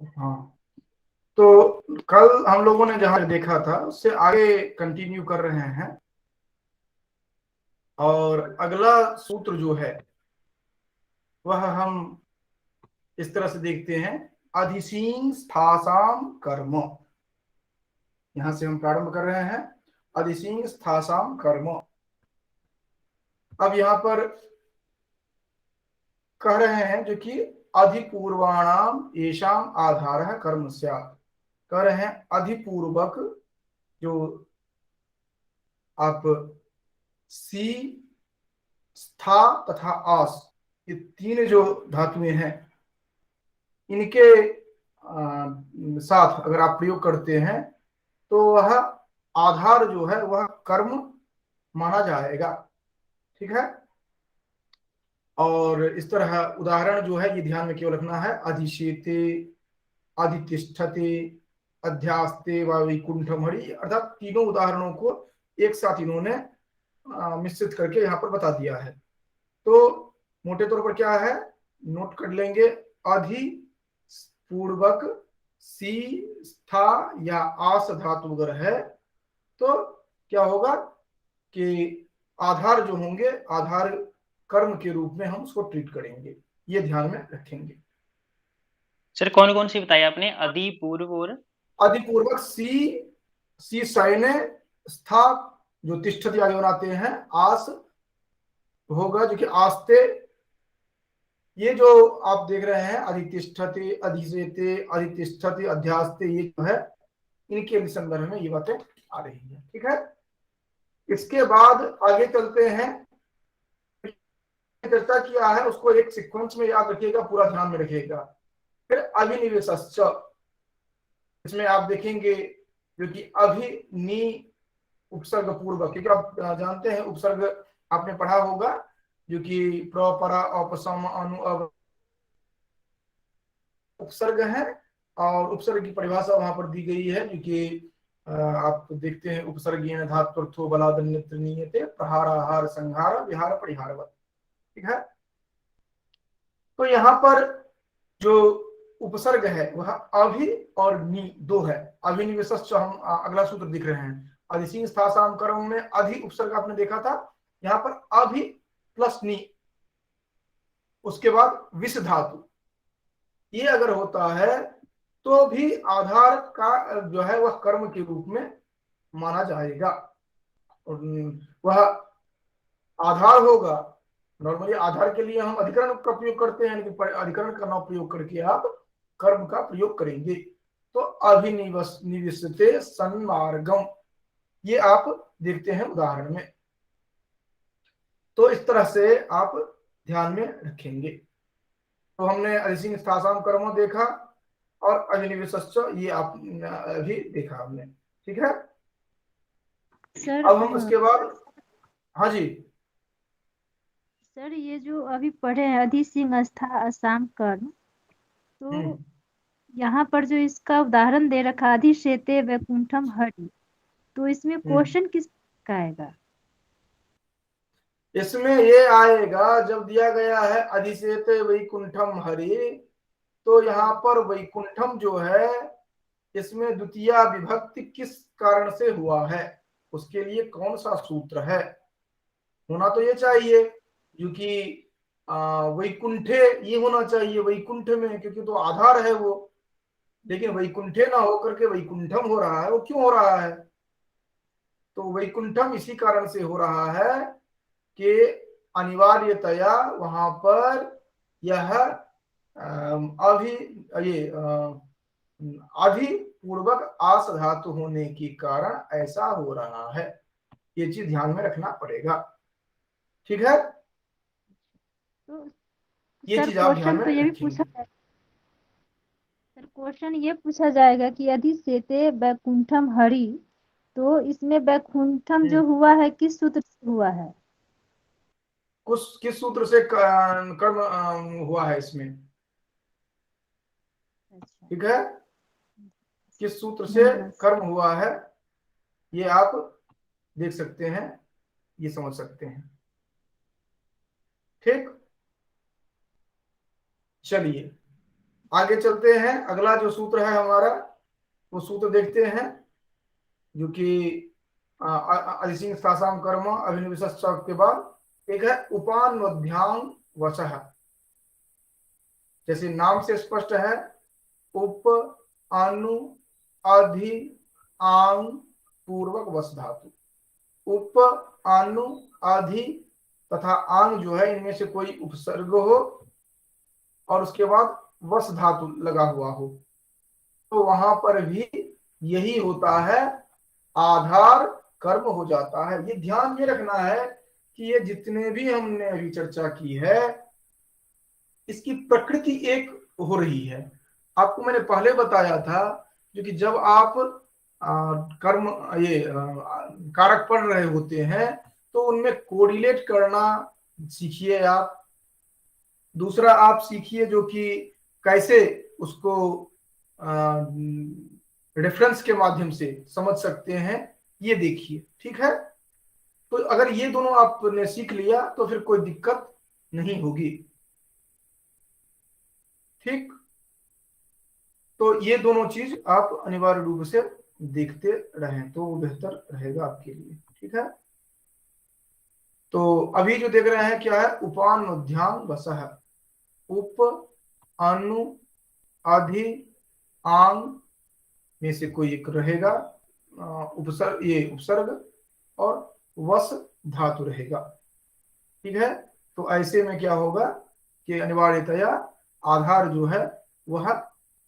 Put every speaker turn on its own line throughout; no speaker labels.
हाँ, तो कल हम लोगों ने जहां देखा था उससे आगे कंटिन्यू कर रहे हैं। और अगला सूत्र जो है वह हम इस तरह से देखते हैं, अधिशीं स्थासाम कर्म। यहां से हम प्रारंभ कर रहे हैं, अधिशीं स्थासाम कर्म। अब यहां पर कह रहे हैं जो कि अधिपूर्वाणाम येषाम आधार कर्म स्यात्। कह रहे हैं अधिपूर्वक जो आप सी, स्था तथा आस, ये तीन जो धातुएं हैं इनके साथ अगर आप प्रयोग करते हैं तो वह आधार जो है वह कर्म माना जाएगा। ठीक है। और इस तरह उदाहरण जो है ये ध्यान में केवल रखना है, अधिशेते, अधितिष्ठते, अध्यास्ते व वैकुंठमणि, अर्थात तीनों उदाहरणों को एक साथ इन्होंने मिश्रित करके यहाँ पर बता दिया है। तो मोटे तौर पर क्या है, नोट कर लेंगे, अधि पूर्वक सी, स्था या आस धातु अगर है तो क्या होगा कि आधार जो होंगे, आधार कर्म के रूप में हम उसको ट्रीट करेंगे, ये ध्यान में रखेंगे।
सर कौन कौन सी बताई आपने? अधि, पूर्व और
अधिपूर्वक सी सैन्य, स्था जो तिष्ठति आगे बनाते हैं, आस होगा जो कि आस्ते, ये जो आप देख रहे हैं अधितिष्ठते, अधिसेते, अधितिष्ठते, अध्यास्ते, ये जो है इनके संदर्भ में ये बातें आ रही है। ठीक है। इसके बाद आगे चलते हैं, चर्चा किया है उसको एक सीक्वेंस में याद रखिएगा, पूरा ध्यान में रखिएगा। फिर अभिनिवेशश्च, इसमें आप देखेंगे जो कि अभि नी उपसर्ग पूर्वक, क्योंकि आप जानते हैं उपसर्ग आपने पढ़ा होगा जो कि प्र, परा, औपसम, अनु, अव उपसर्ग है। और उपसर्ग की परिभाषा वहां पर दी गई है जो कि आप देखते हैं, उपसर्गीय धातुर्थो बलादन्यत्र नीयते प्रहार, आहार, संहार, विहार, परिहारवत। ठीक है। तो यहाँ पर जो उपसर्ग है वह अभि और नी दो है। अभिनिवेशश्च हम अगला सूत्र दिख रहे हैं, अधिशीं स्थासाम कर्म में अधि उपसर्ग आपने देखा था, यहाँ पर अभि प्लस नी, उसके बाद विष धातु, ये अगर होता है तो भी आधार का जो है वह कर्म के रूप में माना जाएगा। वह आधार होगा। नॉर्मली आधार के लिए हम अधिकरण का प्रयोग करते हैं, लेकिन अधिकरण का न प्रयोग करके आप कर्म का प्रयोग करेंगे। तो अभिनिवेशते सन्मार्गम, ये आप देखते हैं उदाहरण में। तो इस तरह से आप ध्यान में रखेंगे। तो हमने अधिशीं स्थासाम कर्म देखा और अभिनिवेशश्च ये आप अभी देखा हमने। ठीक है।
सर
अब हम उसके बाद, हाँ जी,
सर ये जो अभी पढ़े हैं अधिसिंह आस्था असम कर्म, तो यहाँ पर जो इसका उदाहरण दे रखा अधिशेते वैकुंठम हरि, तो इसमें क्वेश्चन किस का आएगा?
इसमें ये आएगा जब दिया गया है अधिशेते वैकुंठम हरि, तो यहाँ पर वैकुंठम जो है इसमें द्वितीया विभक्ति किस कारण से हुआ है, उसके लिए कौन सा सूत्र है। होना तो ये चाहिए क्योंकि वैकुंठे ये होना चाहिए वैकुंठ में, क्योंकि तो आधार है वो। लेकिन वैकुंठे ना होकर के वैकुंठम हो रहा है, वो क्यों हो रहा है? तो वैकुंठम इसी कारण से हो रहा है कि अनिवार्यतया वहां पर यह अभी ये अधि पूर्वक आस धातु होने के कारण ऐसा हो रहा है। ये चीज ध्यान में रखना पड़ेगा। ठीक है।
तो
ये
सर
चीज आप ध्यान
क्वेश्चन
में
तो ये भी पूछा
रखेंगे।
सर क्वेश्चन ये पूछा जाएगा कि अधिशेते वैकुंठम हरि, तो इसमें वैकुंठम जो हुआ है किस सूत्र से हुआ है?
किस सूत्र से कर्म हुआ है इसमें?
अच्छा,
ठीक है। किस सूत्र से
धन्यवाद।
कर्म हुआ है ये आप देख सकते हैं, ये समझ सकते हैं। ठीक। चलिए आगे चलते हैं, अगला जो सूत्र है हमारा वो सूत्र देखते हैं, जो कि अधिसिंह सासाम कर्म अभिनिवेश के बाद एक है उपान्वध्यांग वचः। जैसे नाम से स्पष्ट है, उप अनु अधि आंग पूर्वक वस धातु। उप अनु अधि तथा आंग जो है, इनमें से कोई उपसर्ग हो और उसके बाद वस धातु लगा हुआ हो, तो वहां पर भी यही होता है, आधार कर्म हो जाता है। ये ध्यान ये रखना है कि ये जितने भी हमने अभी चर्चा की है, इसकी प्रकृति एक हो रही है। आपको मैंने पहले बताया था, जो कि जब आप कर्म ये कारक पढ़ रहे होते हैं तो उनमें कोरिलेट करना सीखिए आप। दूसरा आप सीखिए जो कि कैसे उसको रेफरेंस के माध्यम से समझ सकते हैं, ये देखिए, ठीक है। तो अगर ये दोनों आपने सीख लिया तो फिर कोई दिक्कत नहीं होगी, ठीक। तो ये दोनों चीज आप अनिवार्य रूप से देखते रहें तो वो बेहतर रहेगा आपके लिए, ठीक है। तो अभी जो देख रहे हैं क्या है, उपान्वध्यांग वसः, उप अनु अधि आंग में से कोई एक रहेगा, उपसर्ग, ये उपसर्ग और वस धातु रहेगा, ठीक है। तो ऐसे में क्या होगा कि अनिवार्यतया आधार जो है वह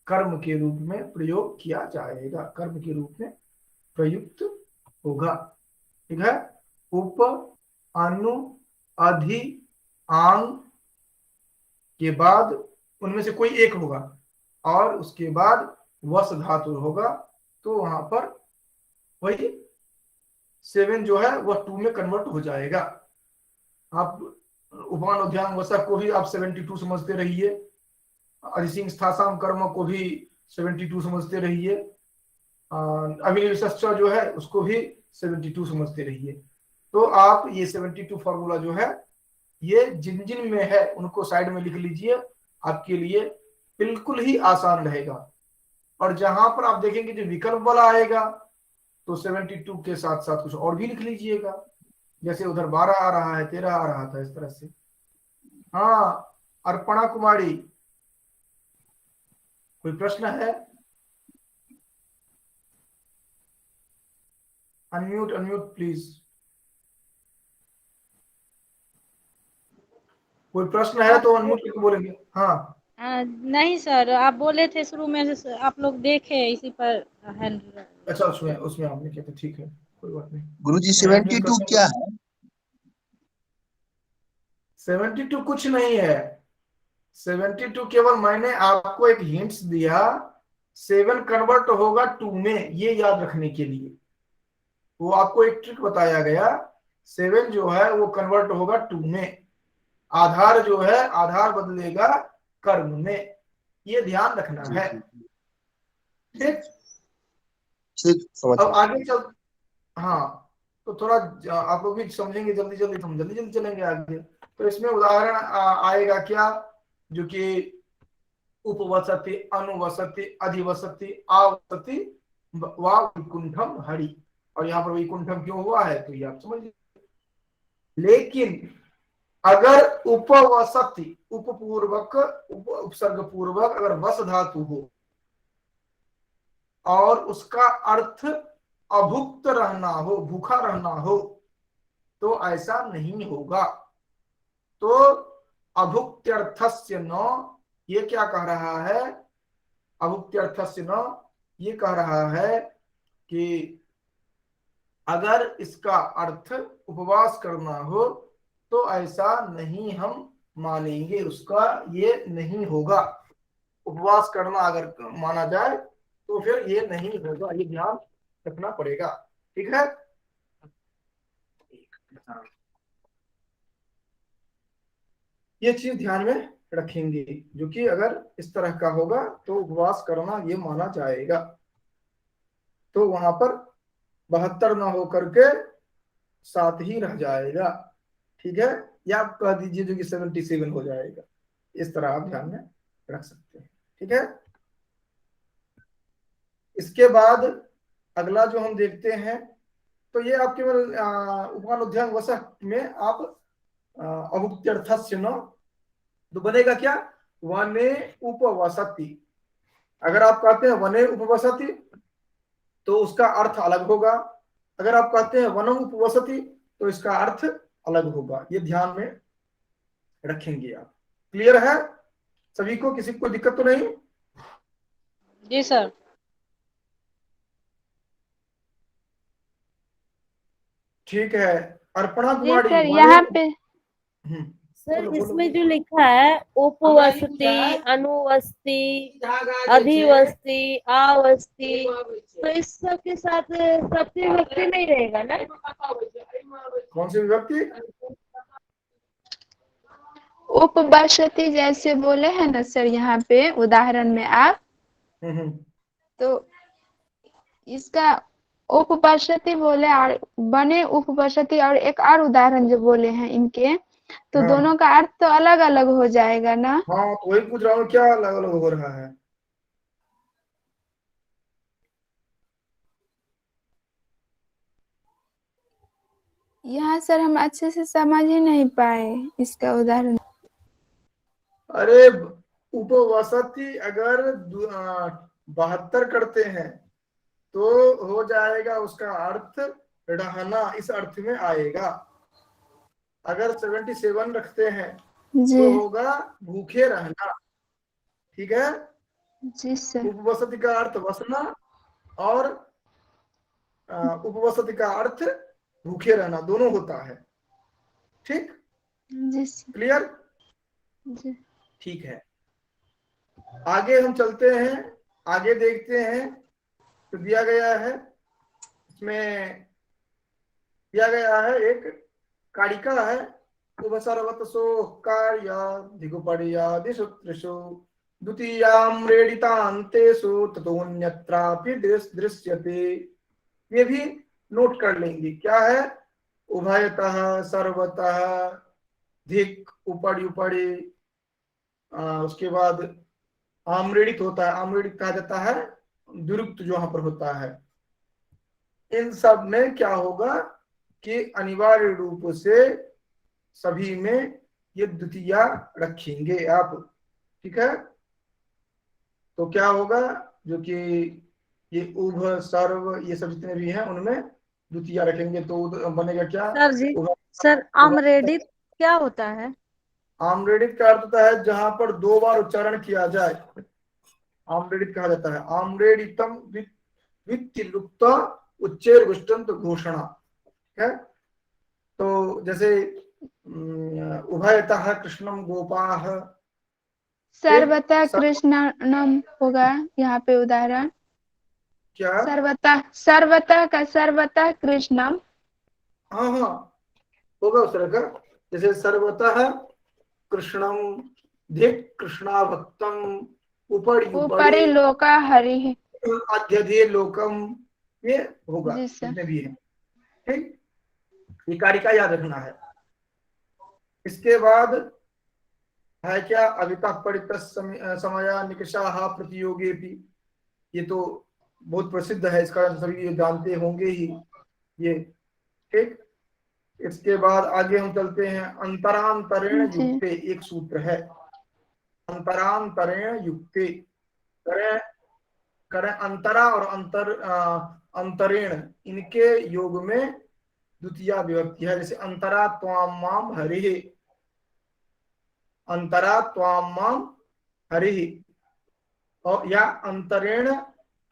कर्म के रूप में प्रयोग किया जाएगा, कर्म के रूप में प्रयुक्त होगा, ठीक है। उप अनु अधि आंग के बाद उनमें से कोई एक होगा और उसके बाद वस धातु होगा, तो वहां पर वही 7 जो है वह 2 में कन्वर्ट हो जाएगा। आप उपान्वध्यांग वसा को भी आप 72 समझते रहिए, अधिसिंह स्थासाम कर्म को भी 72 समझते रहिए, अभिनिवेश जो है उसको भी 72 समझते रहिए। तो आप ये 72 फॉर्मूला जो है, ये जिन जिन में है उनको साइड में लिख लीजिए, आपके लिए बिल्कुल ही आसान रहेगा। और जहां पर आप देखेंगे जो विकल्प वाला आएगा तो 72 के साथ साथ कुछ और भी लिख लीजिएगा, जैसे उधर 12 आ रहा है, 13 आ रहा था, इस तरह से। हाँ, अर्पणा कुमारी, कोई प्रश्न है? Unmute unmute please. कोई प्रश्न है तो अनम्यूट करके बोलेंगे। हाँ
नहीं सर, आप बोले थे शुरू में से आप लोग देखे, इसी पर हैंड।
अच्छा, उसमें आपने किया था, ठीक है, कोई बात नहीं।
गुरुजी 72 क्या है?
72 कुछ नहीं है, 72 केवल मैंने आपको एक हिंट्स दिया, 7 कन्वर्ट होगा 2 में, ये याद रखने के लिए वो आपको एक ट्रिक बताया गया। 7 जो है वो कन्वर्ट होगा 2 में, आधार जो है आधार बदलेगा कर्म में, ये ध्यान रखना है, ठीक। अब आगे चल, हाँ, तो थोड़ा आप लोग भी समझेंगे जल्दी जल्दी, हम जल्दी जल्दी चलेंगे आगे। तो इसमें उदाहरण आएगा क्या, जो कि उपवसति, अनुवसति, अधिवसति, आवसति, वा वैकुंठम हरि। और यहाँ पर वैकुंठम क्यों हुआ है तो ये आप समझ लीजिए। लेकिन अगर उपवसति, उपपूर्वक, उपसर्ग पूर्वक अगर वस धातु हो और उसका अर्थ अभुक्त रहना हो, भूखा रहना हो, तो ऐसा नहीं होगा। तो अभुक्त्यर्थस्य न, ये क्या कह रहा है, अभुक्त्यर्थस्य न ये कह रहा है कि अगर इसका अर्थ उपवास करना हो तो ऐसा नहीं हम मानेंगे, उसका ये नहीं होगा। उपवास करना अगर माना जाए तो फिर ये नहीं होगा, ये ध्यान रखना पड़ेगा, ठीक है। ये चीज ध्यान में रखेंगे, जो कि अगर इस तरह का होगा तो उपवास करना ये माना जाएगा, तो वहां पर 72 ना होकर के 7 ही रह जाएगा, ठीक है। या आप कह दीजिए जो कि 77 हो जाएगा, इस तरह आप ध्यान में रख सकते हैं, ठीक है। इसके बाद अगला जो हम देखते हैं, तो ये आप केवल उपमान उद्यान वसक में आप अभुक्त्यर्थस्य न, तो बनेगा क्या, वने उपवसति। अगर आप कहते हैं वने उपवसति तो उसका अर्थ अलग होगा, अगर आप कहते हैं वनम उपवसति तो इसका अर्थ अलग होगा। ये ध्यान में रखेंगे आप। क्लियर है सभी को, किसी को दिक्कत तो नहीं?
जी सर।
ठीक है। अर्पणा
जी
कुमारी
सर,
वने,
यहाँ पे
सर
बोलो, बोलो,
इसमें
बोलो।
जो लिखा है उपवसति, अनुवस्ति, अधिवस्ति, आवस्ति, तो इस सब के साथ सप्तमी विभक्ति नहीं रहेगा ना?
कौन सी विभक्ति?
उपवसति जैसे बोले हैं ना सर यहाँ पे उदाहरण में आप, तो इसका उपवसति बोले और बने उपवसति, और एक और उदाहरण जो बोले हैं इनके, तो
हाँ।
दोनों का अर्थ तो अलग अलग हो जाएगा ना?
हाँ, तो वही पूछ रहा हूँ, क्या अलग अलग हो रहा है?
यहाँ सर हम अच्छे से समझ ही नहीं पाए इसका उदाहरण।
अरे उपवसति अगर 72 करते हैं तो हो जाएगा उसका अर्थ रहना, इस अर्थ में आएगा। अगर 77 रखते हैं
जी
तो होगा भूखे रहना। ठीक है।
जी सर।
उपवसति का अर्थ वसना और उपवसति का अर्थ भूखे रहना, दोनों होता है। ठीक,
जी सर।
क्लियर?
जी
ठीक है, आगे हम चलते हैं, आगे देखते हैं। तो दिया गया है, इसमें दिया गया है एक कारिका है, उपसर्वतसो कार्य दिगुपड़िया दिशु त्रिषु द्वितीयां रेडितान्तेषु ततोऽन्यत्रापि दृश्यते। ये भी नोट कर लेंगे, क्या है, उभयतः, सर्वतः, धिक, उपरि उपरि, उसके बाद आम्रेडित होता है, आम्रेडित कहा जाता है दुरुक्त जो यहाँ पर होता है। इन सब में क्या होगा कि अनिवार्य रूप से सभी में ये द्वितीया रखेंगे आप। ठीक है, तो क्या होगा, जो कि ये उभ, सर्व, ये सब जितने भी हैं उनमें द्वितीया रखेंगे, तो बनेगा क्या,
सर जी, सर आमरेडित क्या होता है?
आम्रेडित का अर्थ होता है जहां पर 2 बार उच्चारण किया जाए, आम्रेडित कहा जाता है। आम्रेडितम वित्तिलुप्त उच्चेर गुष्टंत घोषणा है। तो जैसे उभयतः कृष्णम गोपाः,
सर्वतः कृष्णम होगा यहाँ पे उदाहरण।
क्या,
सर्वतः, सर्वतः का सर्वतः कृष्णम।
हाँ हाँ होगा उस तरह का, जैसे सर्वतः कृष्णम, धिक कृष्णा भक्तम,
ऊपरी लोका हरि,
अध्यधे लोकम, ये होगा
जी सर।
जितने भी है। ठीक, ये कारिका याद रखना है। इसके बाद है क्या, अविता परित समया निकषाः प्रतियोगेपि, ये तो बहुत प्रसिद्ध है, इसका सभी ये जानते होंगे ही ये। ठीक, इसके बाद आगे हम चलते हैं, अंतरांतरेण युक्ते, एक सूत्र है, अंतरांतरेण युक्ते, करें करें अंतरा और अंतरेण, इनके योग में द्वितीया विभक्ति है। जैसे अंतरा त्वाम माम हरिः, अंतरा त्वाम माम हरिः, और या अंतरेण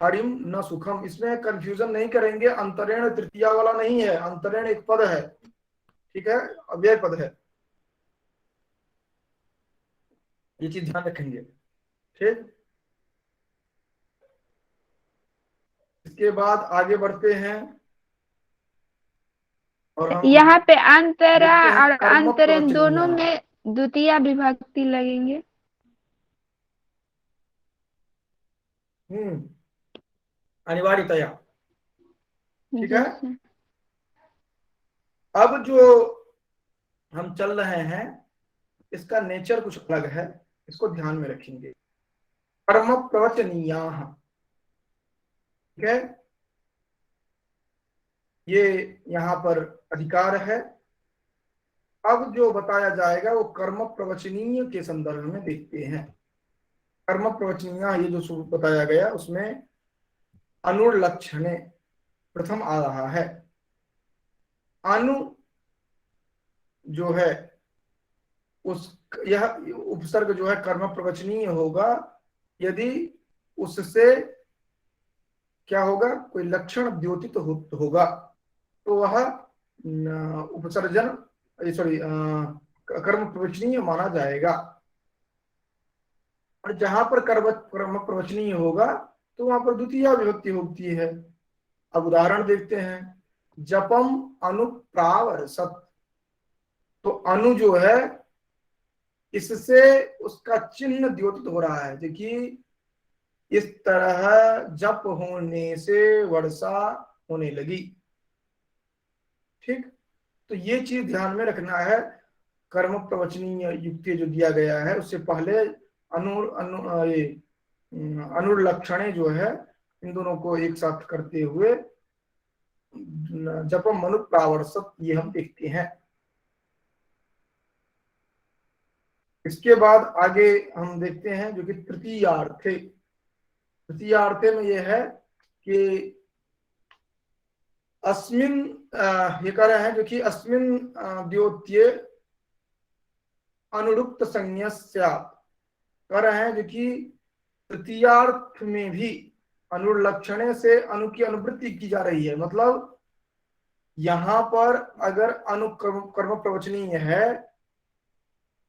हरिम न सुखम। इसमें कंफ्यूजन नहीं करेंगे, अंतरेण तृतीया वाला नहीं है, अंतरेण एक पद है, ठीक है, अव्यय पद है, ये चीज ध्यान रखेंगे। ठीक, इसके बाद आगे बढ़ते हैं और हम
यहाँ पे अंतरा
देखते हैं
और
कर्म
अंतरण दोनों
प्रवचनीया।
में द्वितीया विभक्ति लगेंगे।
अनिवार्यतया। ठीक है,
जी सर।
अब जो हम चल रहे हैं इसका नेचर कुछ अलग है, इसको ध्यान में रखेंगे। कर्म प्रवचनीया, ठीक है, ये यहाँ पर अधिकार है। अब जो बताया जाएगा वो कर्म प्रवचनीय के संदर्भ में देखते हैं। कर्म प्रवचनीय ये जो बताया गया उसमें अनुलक्षणे प्रथम आ रहा है। अनु जो है उस यह उपसर्ग जो है कर्म प्रवचनीय होगा यदि उससे क्या होगा, कोई लक्षण द्योतित होगा तो वह उपसर्जन सॉरी कर्म प्रवचनीय माना जाएगा। और जहां पर कर्म प्रवचनीय होगा तो वहां पर द्वितीय विभक्ति होती है। अब उदाहरण देखते हैं, जपम अनुप्रावर्षत, तो अनु जो है इससे उसका चिन्ह द्योतित हो रहा है। देखिए इस तरह जप होने से वर्षा होने लगी, ठीक। तो ये चीज ध्यान में रखना है। कर्म प्रवचनीय युक्ति जो दिया गया है उससे पहले अनुलक्षणे जो है इन दोनों को एक साथ करते हुए जपम अनुप्रावर्षत ये हम देखते हैं। इसके बाद आगे हम देखते हैं जो कि तृतीयार्थे। तृतीयार्थे में यह है कि अस्मिन ये कह रहे हैं जो कि अस्मिन द्योत्ये अनुरुक्त संज्ञा स्यात्, कह रहे हैं जो कि तृतीयार्थ में भी अनुलक्षणे से अनु की अनुवृत्ति की जा रही है। मतलब यहां पर अगर कर्म प्रवचनीय है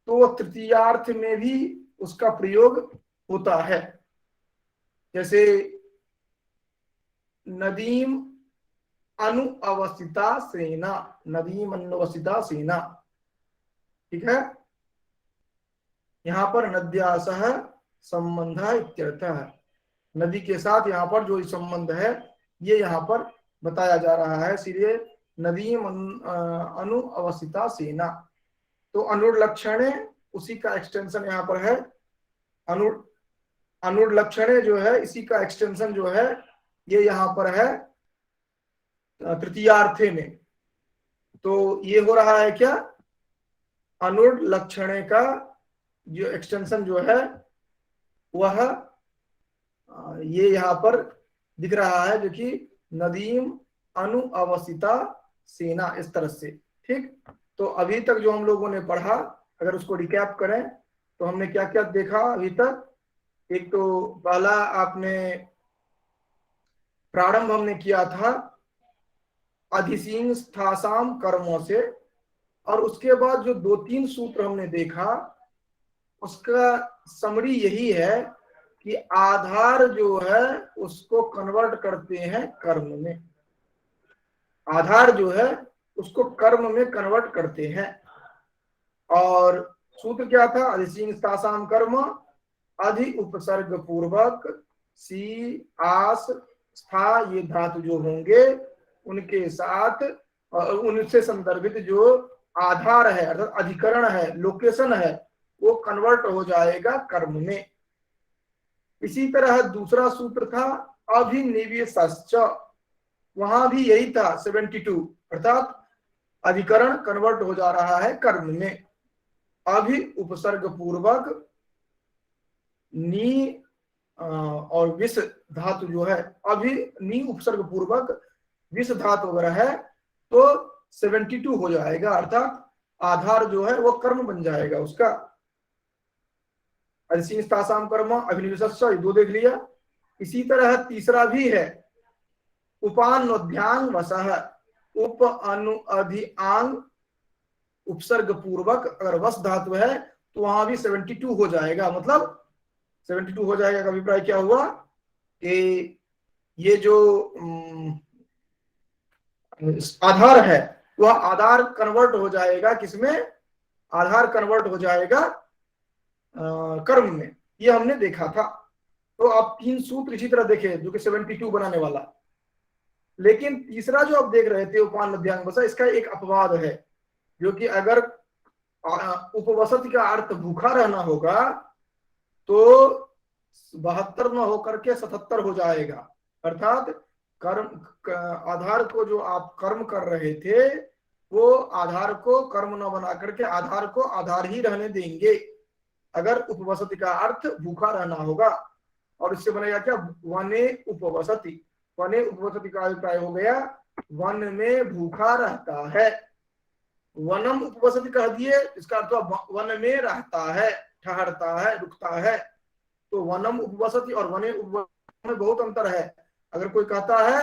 तो तृतीयार्थ में भी उसका प्रयोग होता है। जैसे नदीम अनुअवस्थिता सेना, नदीम अनुअवस्थिता सेना, ठीक है। यहां पर नद्या सह संबंध इत्यर्थ है, नदी के साथ यहाँ पर जो संबंध है ये यहाँ पर बताया जा रहा है। इसलिए नदीम अनुअवस्थिता सेना, तो अनुलक्षणे उसी का एक्सटेंशन यहाँ पर है। अनुलक्षणे जो है इसी का एक्सटेंशन जो है ये यहाँ पर है तृतीयार्थे में। तो ये हो रहा है क्या, अनुलक्षणे का जो एक्सटेंशन जो है वह ये यहाँ पर दिख रहा है जो कि नदीम अनुअवस्थिता सेना, इस तरह से, ठीक। तो अभी तक जो हम लोगों ने पढ़ा अगर उसको रिकैप करें तो हमने क्या क्या देखा अभी तक। एक तो पहला आपने प्रारंभ हमने किया था अधिसीन स्थासाम कर्मों से, और उसके बाद जो 2-3 सूत्र हमने देखा उसका समरी यही है कि आधार जो है उसको कन्वर्ट करते हैं कर्म में, आधार जो है उसको कर्म में कन्वर्ट करते हैं। और सूत्र क्या था, अधिसीन स्थासाम कर्म, अधि उपसर्ग पूर्वक सी आस स्था ये धातु जो होंगे उनके साथ उनसे संदर्भित जो आधार है अर्थात अधिकरण है, लोकेशन है, वो कन्वर्ट हो जाएगा कर्म में। इसी तरह दूसरा सूत्र था अभिनिवेशश्च, वहां भी यही था 72, अर्थात अधिकरण कन्वर्ट हो जा रहा है कर्म में। अभि उपसर्ग पूर्वक नी और विष धातु जो है, अभि नी उपसर्ग पूर्वक विष धातु अगर है तो 72 हो जाएगा, अर्थात आधार जो है वो कर्म बन जाएगा उसका। अधिसीन स्थासाम कर्म अभिनिवेशश्च, ये 2 देख लिया। इसी तरह तीसरा भी है उपान्वध्यांग वसः, उप अनु अधि आंग उपसर्ग पूर्वक अगर वस धातु है तो वहां भी 72 हो जाएगा। मतलब 72 हो जाएगा का अभिप्राय क्या हुआ कि ये जो आधार है वह आधार कन्वर्ट हो जाएगा किसमें, आधार कन्वर्ट हो जाएगा कर्म में। ये हमने देखा था। तो आप 3 सूत्र इसी तरह देखे जो कि 72 बनाने वाला। लेकिन तीसरा जो आप देख रहे थे उपान मध्यांग वसा, इसका एक अपवाद है जो कि अगर उपवसति का अर्थ भूखा रहना होगा तो 72 न होकर के 77 हो जाएगा। अर्थात कर्म आधार को जो आप कर्म कर रहे थे वो आधार को कर्म न बना करके आधार को आधार ही रहने देंगे। अगर उपवसति का अर्थ भूखा रहना होगा, और इससे बनेगा क्या, वने उपवसति। वने उपवसति का अभिप्राय हो गया वन में भूखा रहता है। वनम उपवसति कह दिए, इसका अर्थ वन में रहता है, ठहरता है, रुकता है। तो वनम उपवसति और वने उपवसति में बहुत अंतर है। अगर कोई कहता है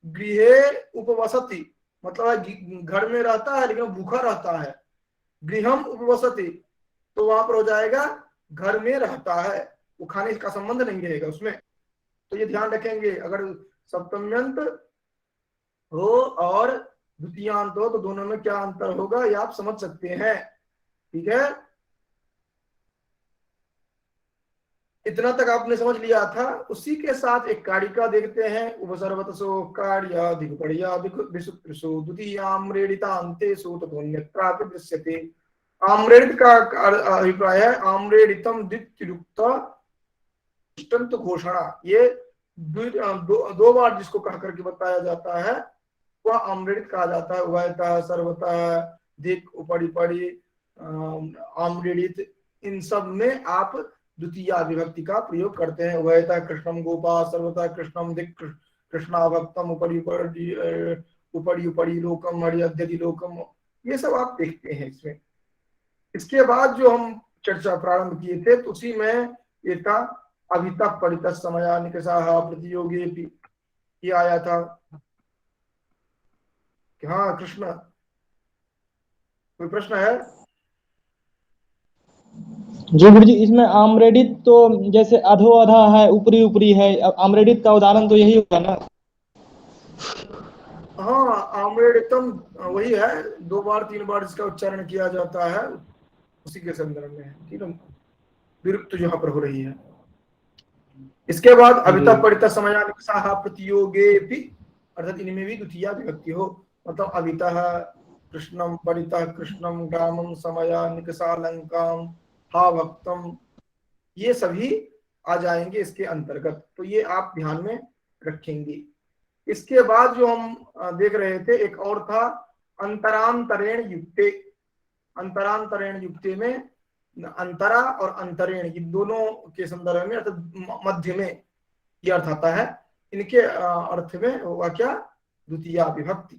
गृहे उपवसति, मतलब घर में रहता है लेकिन भूखा रहता है। गृहम उपवसति, तो वहां पर हो जाएगा घर में रहता है, वो खाने का संबंध नहीं रहेगा उसमें। तो ये ध्यान रखेंगे, अगर सप्तम्यंत हो और द्वितीयांत हो तो दोनों में क्या अंतर होगा ये आप समझ सकते हैं। ठीक है, इतना तक आपने समझ लिया था। उसी के साथ एक कारिका देखते हैं। उपसर्वतसो कार्याधिकपड़ियाधिकसु द्वितीयाम्रेडितान्तेषु ततोऽन्यत्रापि दृश्यते। आम्रेडित का अभिप्राय है आम्रेडितम द्वित्युक्त घोषणा। ये दो बार जिसको कह करके बताया जाता है वह आम्रेडित कहा जाता है। उभयतः, सर्वतः, दिक्, उपरि परि, आम्रेडित, इन सब में आप द्वितीय विभक्ति का प्रयोग करते हैं। उभयतः कृष्णम गोपा, सर्वतः कृष्णम दिक् कृष्णा भक्तम, उपरि उपरि लोकम, हरियद्यति लोकम, ये सब आप देखते हैं इसमें। इसके बाद जो हम चर्चा प्रारंभ किए थे तो उसी में ये था अभितः परितः समया निकषाः प्रतियोगी ये आया था। हाँ कृष्ण, कोई प्रश्न है?
जी गुरु जी, इसमें आम्रेडित तो जैसे अधो अधा है, ऊपरी ऊपरी है, आम्रेडित का उदाहरण तो यही होगा ना?
हाँ, आम्रेडितम वही है, 2 बार 3 बार इसका उच्चारण किया जाता है, उसी के संदर्भ में है। ठीक है, विरुक्त जो यहाँ पर हो रही है। इसके बाद अभितः परितः समया निकषाः प्रतियोगे भी, अर्थात इनमें भी द्वितीय विभक्ति हो। मतलब अभितः कृष्णम, परितः कृष्णम, ग्रामम, समया निकषा लंकाम, हा भक्तम, ये सभी आ जाएंगे इसके अंतर्गत। तो ये आप ध्यान में रखेंगे। इसके बाद जो हम देख रहे थे एक और था अंतरांतरेण युक्ते। अंतरांतरेण युक्ते में अंतरा और अंतरेण, ये दोनों के संदर्भ में अर्थात मध्य में ये अर्थ आता है। इनके अर्थ में होगा क्या, द्वितीय विभक्ति।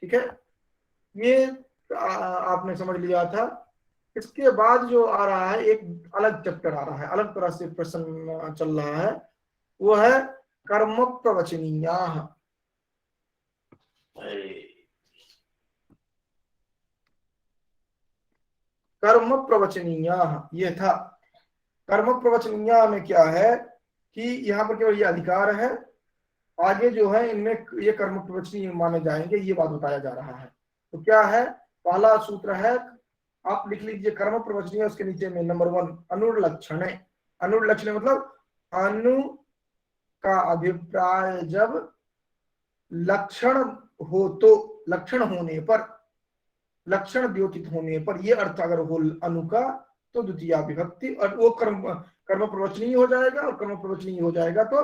ठीक है, ये आपने समझ लिया था। इसके बाद जो आ रहा है एक अलग चैप्टर आ रहा है, अलग तरह से प्रश्न चल रहा है, वो है कर्म प्रवचनीयाः। कर्म प्रवचनीयाः ये था। कर्म प्रवचनीया में क्या है कि यहाँ पर केवल ये अधिकार है, आगे जो है इनमें ये कर्म प्रवचनीय माने जाएंगे, ये बात बताया जा रहा है। तो क्या है, पहला सूत्र है, आप लिख लीजिए कर्म प्रवचनीय, उसके नीचे में नंबर 1 अनुर्लक्षण। अनुर्लक्षण मतलब अनु का अभिप्राय जब लक्षण हो तो लक्षण होने पर, लक्षण द्योतित होने पर, ये अर्थ अगर हो अनु का तो द्वितीय विभक्ति, और वो कर्म प्रवचनीय हो जाएगा, और कर्म प्रवचनीय हो जाएगा तो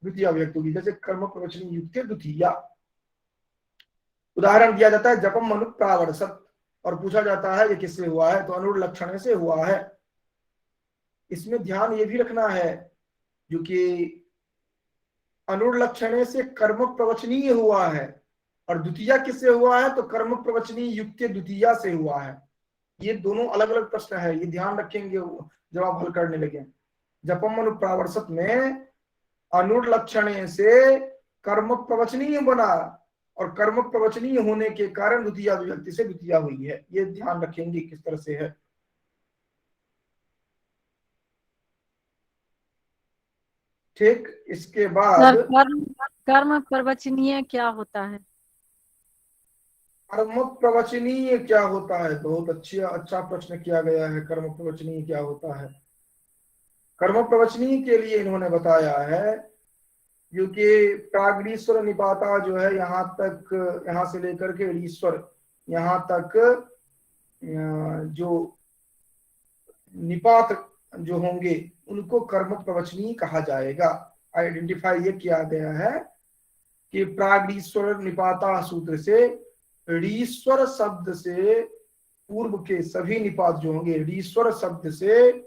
द्वितीय विभक्ति होगी। जैसे कर्म प्रवचनीय युक्त द्वितीय। उदाहरण दिया जाता है जपम अनुप्रावर्षत, और पूछा जाता है ये किससे हुआ है, तो अनुर्लक्षण से हुआ है। इसमें ध्यान ये भी रखना है जो कि अनुर्लक्षण से कर्म प्रवचनीय हुआ है, और द्वितीय किससे हुआ है, तो कर्म प्रवचनीय युक्त द्वितीय से हुआ है। ये दोनों अलग अलग प्रश्न है, ये ध्यान रखेंगे जब आप हल करने लगे। जपम अनुप्रावर्षत में अनुर्लक्षण से कर्म प्रवचनीय बना, और कर्म प्रवचनीय होने के कारण द्वितीय विभक्ति से द्वितीय हुई है। ये ध्यान रखेंगे किस तरह से है। ठीक, इसके बाद
कर्म प्रवचनीय क्या होता है?
कर्म प्रवचनीय क्या होता है, बहुत अच्छा प्रश्न किया गया है। कर्म प्रवचनीय क्या होता है? कर्म प्रवचनीय के लिए इन्होंने बताया है क्योंकि प्रागणीश्वर निपाता जो है यहाँ तक, यहाँ से लेकर के ईश्वर यहाँ तक जो निपात जो होंगे, उनको कर्म प्रवचनीय कहा जाएगा। आइडेंटिफाई ये किया गया है कि प्रागीश्वर निपाता सूत्र से ऋश्वर शब्द से पूर्व के सभी निपात जो होंगे, ऋश्वर शब्द से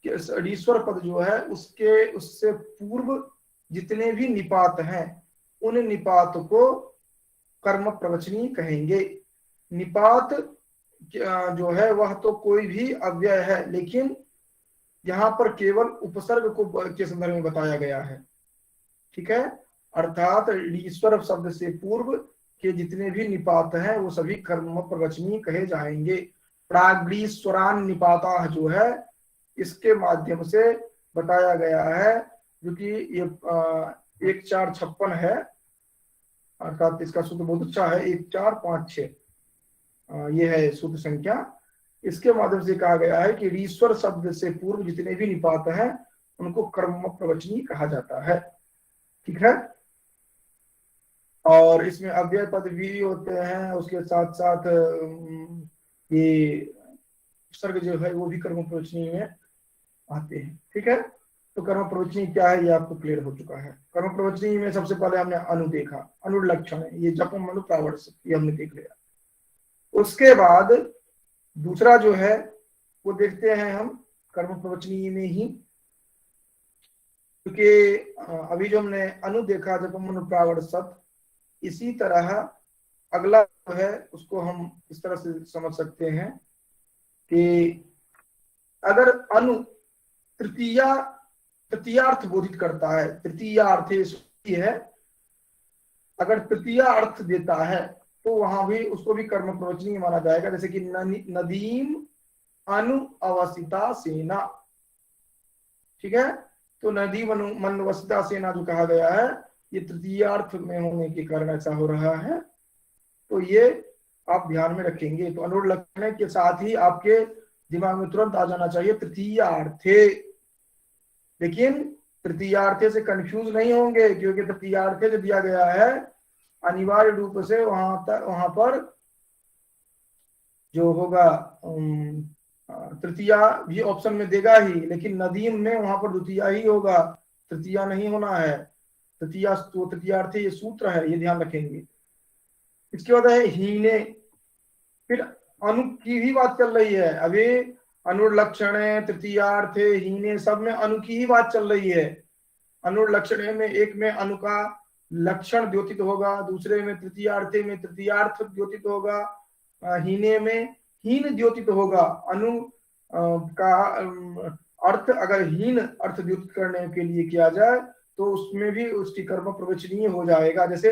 ऋश्वर पद जो है उससे पूर्व जितने भी निपात हैं उन निपात को कर्म प्रवचनीय कहेंगे। निपात जो है वह तो कोई भी अव्यय है, लेकिन यहाँ पर केवल उपसर्ग को के संदर्भ में बताया गया है। ठीक है, अर्थात ईश्वर शब्द से पूर्व के जितने भी निपात हैं वो सभी कर्म प्रवचनीय कहे जाएंगे। प्राग्रीश्वरान निपाता जो है इसके माध्यम से बताया गया है, जो कि ये 1456 है, अर्थात इसका सूत्र बहुत अच्छा है, 1456 ये है सूत्र संख्या। इसके माध्यम से कहा गया है कि ईश्वर शब्द से पूर्व जितने भी निपात हैं उनको कर्म प्रवचनीय कहा जाता है। ठीक है, और इसमें अव्यय पद भी होते हैं, उसके साथ साथ ये सर्ग जो है वो भी कर्म प्रवचनीय में आते हैं। ठीक है, तो कर्म प्रवचनीय क्या है ये आपको क्लियर हो चुका है। कर्म प्रवचनीय में सबसे पहले हमने अनु देखा, अनुलक्षण है, ये जपम मनु प्रावर्त ये हमने देख लिया। उसके बाद दूसरा जो है वो देखते हैं हम कर्म प्रवचनीय में ही, क्योंकि अभी जो हमने अनु देखा जपम मनु प्रावर्त सत, इसी तरह अगला जो है उसको हम इस तरह से समझ सकते हैं कि अगर अनु तृतीयार्थ बोधित करता है, तृतीयार्थ है, अगर तृतीय अर्थ देता है तो वहां भी उसको भी कर्म प्रवचनीय माना जाएगा। जैसे कि नदीम अनु अवसिता सेना। ठीक है, तो नदीम अनु मनवसिता सेना जो कहा गया है ये तृतीयार्थ में होने के कारण ऐसा हो रहा है, तो ये आप ध्यान में रखेंगे। तो अनुलक्षण के साथ ही आपके दिमाग में तुरंत आ जाना चाहिए तृतीयार्थे, लेकिन तृतीयार्थे से कंफ्यूज नहीं होंगे, क्योंकि तृतीयार्थे जो दिया गया है अनिवार्य रूप से वहां पर जो होगा तृतीया भी ऑप्शन में देगा ही, लेकिन नदीम में वहां पर द्वितीया ही होगा, तृतीया नहीं होना है। तृतीया तो तृतीयार्थे ये सूत्र है, ये ध्यान रखेंगे। इसके बाद है हीने, फिर अनु की भी बात चल रही है, अभी अनुलक्षण तृतीयार्थे हीने सब में अनु की ही बात चल रही है। अनुलक्षण में एक में अनु का लक्षण द्योतित होगा, दूसरे में तृतीयार्थे में तृतीयार्थ द्योतित होगा, हीने में हीन द्योतित होगा। अनु का अर्थ अगर हीन अर्थ द्योतित करने के लिए किया जाए तो उसमें भी उसकी कर्म प्रवचनीय हो जाएगा। जैसे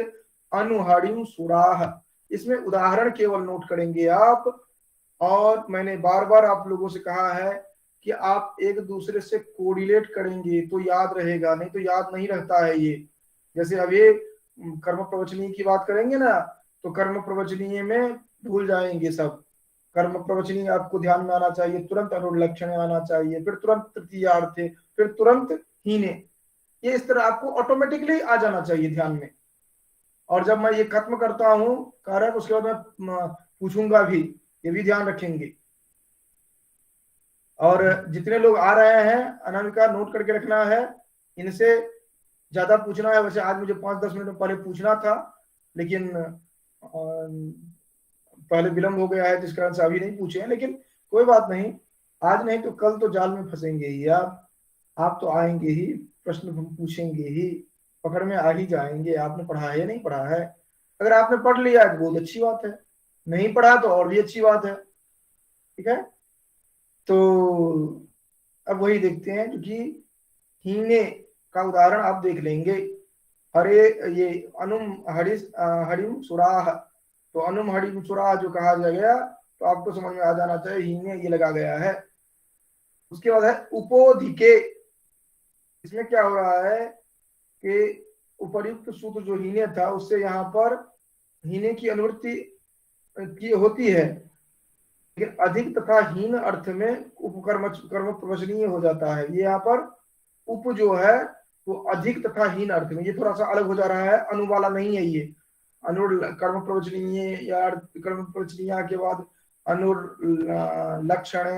अनुहरिम सुराह, इसमें उदाहरण केवल नोट करेंगे आप, और मैंने बार बार आप लोगों से कहा है कि आप एक दूसरे से कोरिलेट करेंगे तो याद रहेगा, नहीं तो याद नहीं रहता है ये। जैसे अब ये कर्म प्रवचनीय की बात करेंगे ना, तो कर्म प्रवचनीय में भूल जाएंगे सब। कर्म प्रवचनीय आपको ध्यान में आना चाहिए, तुरंत अनुलक्षण आना चाहिए, फिर तुरंत तृतीयार्थे, फिर तुरंत हीने, ये इस तरह आपको ऑटोमेटिकली आ जाना चाहिए ध्यान में। और जब मैं ये खत्म करता हूं कारक, उसके बाद मैं पूछूंगा भी, ये भी ध्यान रखेंगे। और जितने लोग आ रहे हैं अनामिका नोट करके रखना है, इनसे ज्यादा पूछना है। वैसे आज मुझे 5-10 मिनट पहले पूछना था, लेकिन पहले विलंब हो गया है, जिस कारण से अभी नहीं पूछे हैं, लेकिन कोई बात नहीं, आज नहीं तो कल तो जाल में फंसेंगे ही आप तो आएंगे ही, प्रश्न हम पूछेंगे ही, पकड़ में आ ही जाएंगे। आपने पढ़ा है या नहीं पढ़ा है? अगर आपने पढ़ लिया है तो बहुत अच्छी बात है, नहीं पढ़ा तो और भी अच्छी बात है। ठीक है, तो अब वही देखते हैं, क्योंकि हीने का उदाहरण आप देख लेंगे। हरे ये अनुम हरिम सुराह, तो अनुम हरिम सुराह जो कहा गया तो आपको समझ में आ जाना चाहिए हीने ये लगा गया है। उसके बाद है उपोधिके, इसमें क्या हो रहा है कि उपर्युक्त सूत्र जो हीने था उससे यहाँ पर हीने की अनुवृत्ति की होती है, लेकिन अधिक तथा हीन अर्थ में उपकर्म कर्म प्रवचनीय हो जाता है। ये यहाँ पर उप जो है वो अधिक तथा हीन अर्थ में, ये थोड़ा सा अलग हो जा रहा है, अनु वाला नहीं है ये। कर्म प्रवचनीय या कर्म प्रवचनीय के बाद अनुलक्षण,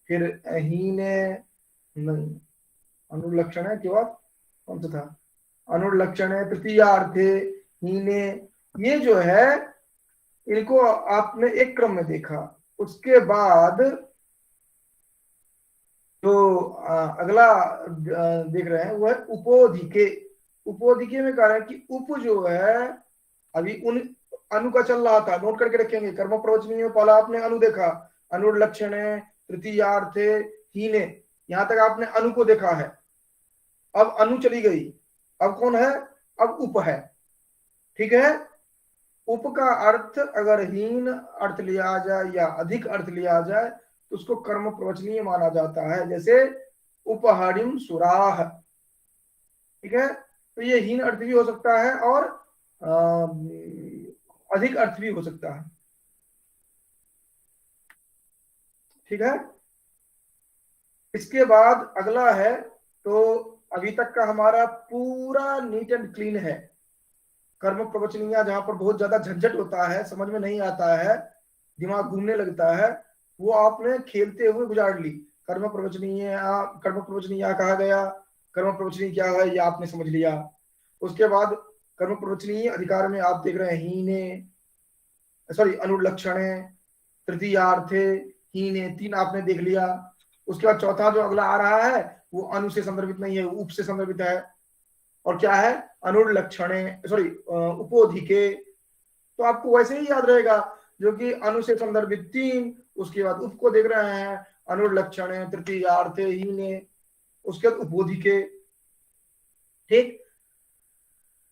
फिर हीने, अनुलक्षण है के बाद कौन सा था, अनुलक्षण है, तृतीयार्थे, हीने, ये जो है इनको आपने एक क्रम में देखा। उसके बाद जो अगला देख रहे हैं वो है उपोधिके। उपोधिके में कह रहे हैं कि उप जो है अभी उन अनु का चल रहा था, नोट करके रखेंगे। कर्म प्रवचनीय में पहला आपने अनु देखा, अनुलक्षण है, तृतीयार्थे, हीने, यहां तक आपने अनु को देखा है। अब अनु चली गई, अब कौन है, अब उप है। ठीक है, उप का अर्थ अगर हीन अर्थ लिया जाए या अधिक अर्थ लिया जाए तो उसको कर्म प्रवचनीय माना जाता है। जैसे उपहरिम सुराह, ठीक है, तो ये हीन अर्थ भी हो सकता है और अधिक अर्थ भी हो सकता है। ठीक है, इसके बाद अगला है, तो अभी तक का हमारा पूरा नीट एंड क्लीन है। कर्म प्रवचनीय जहां पर बहुत ज्यादा झंझट होता है, समझ में नहीं आता है, दिमाग घूमने लगता है, वो आपने खेलते हुए गुजार ली। कर्म प्रवचनीय कहा गया, कर्म प्रवचनीय क्या है ये आपने समझ लिया। उसके बाद कर्म प्रवचनीय अधिकार में आप देख रहे हैं हीने, सॉरी अनुलक्षणे, तृतीयार्थे, हीने, 3 आपने देख लिया। उसके बाद चौथा जो अगला आ रहा है वो अनु से संदर्भित नहीं है, उप से संदर्भित है। और क्या है, अनुलक्षणे, सॉरी उपोधिके। तो आपको वैसे ही याद रहेगा जो कि अनु से संदर्भित 3, उसके बाद उप को देख रहे हैं, अनुलक्षणे, तृतीयार्थे, हीने, उसके बाद उपोधिके। ठीक,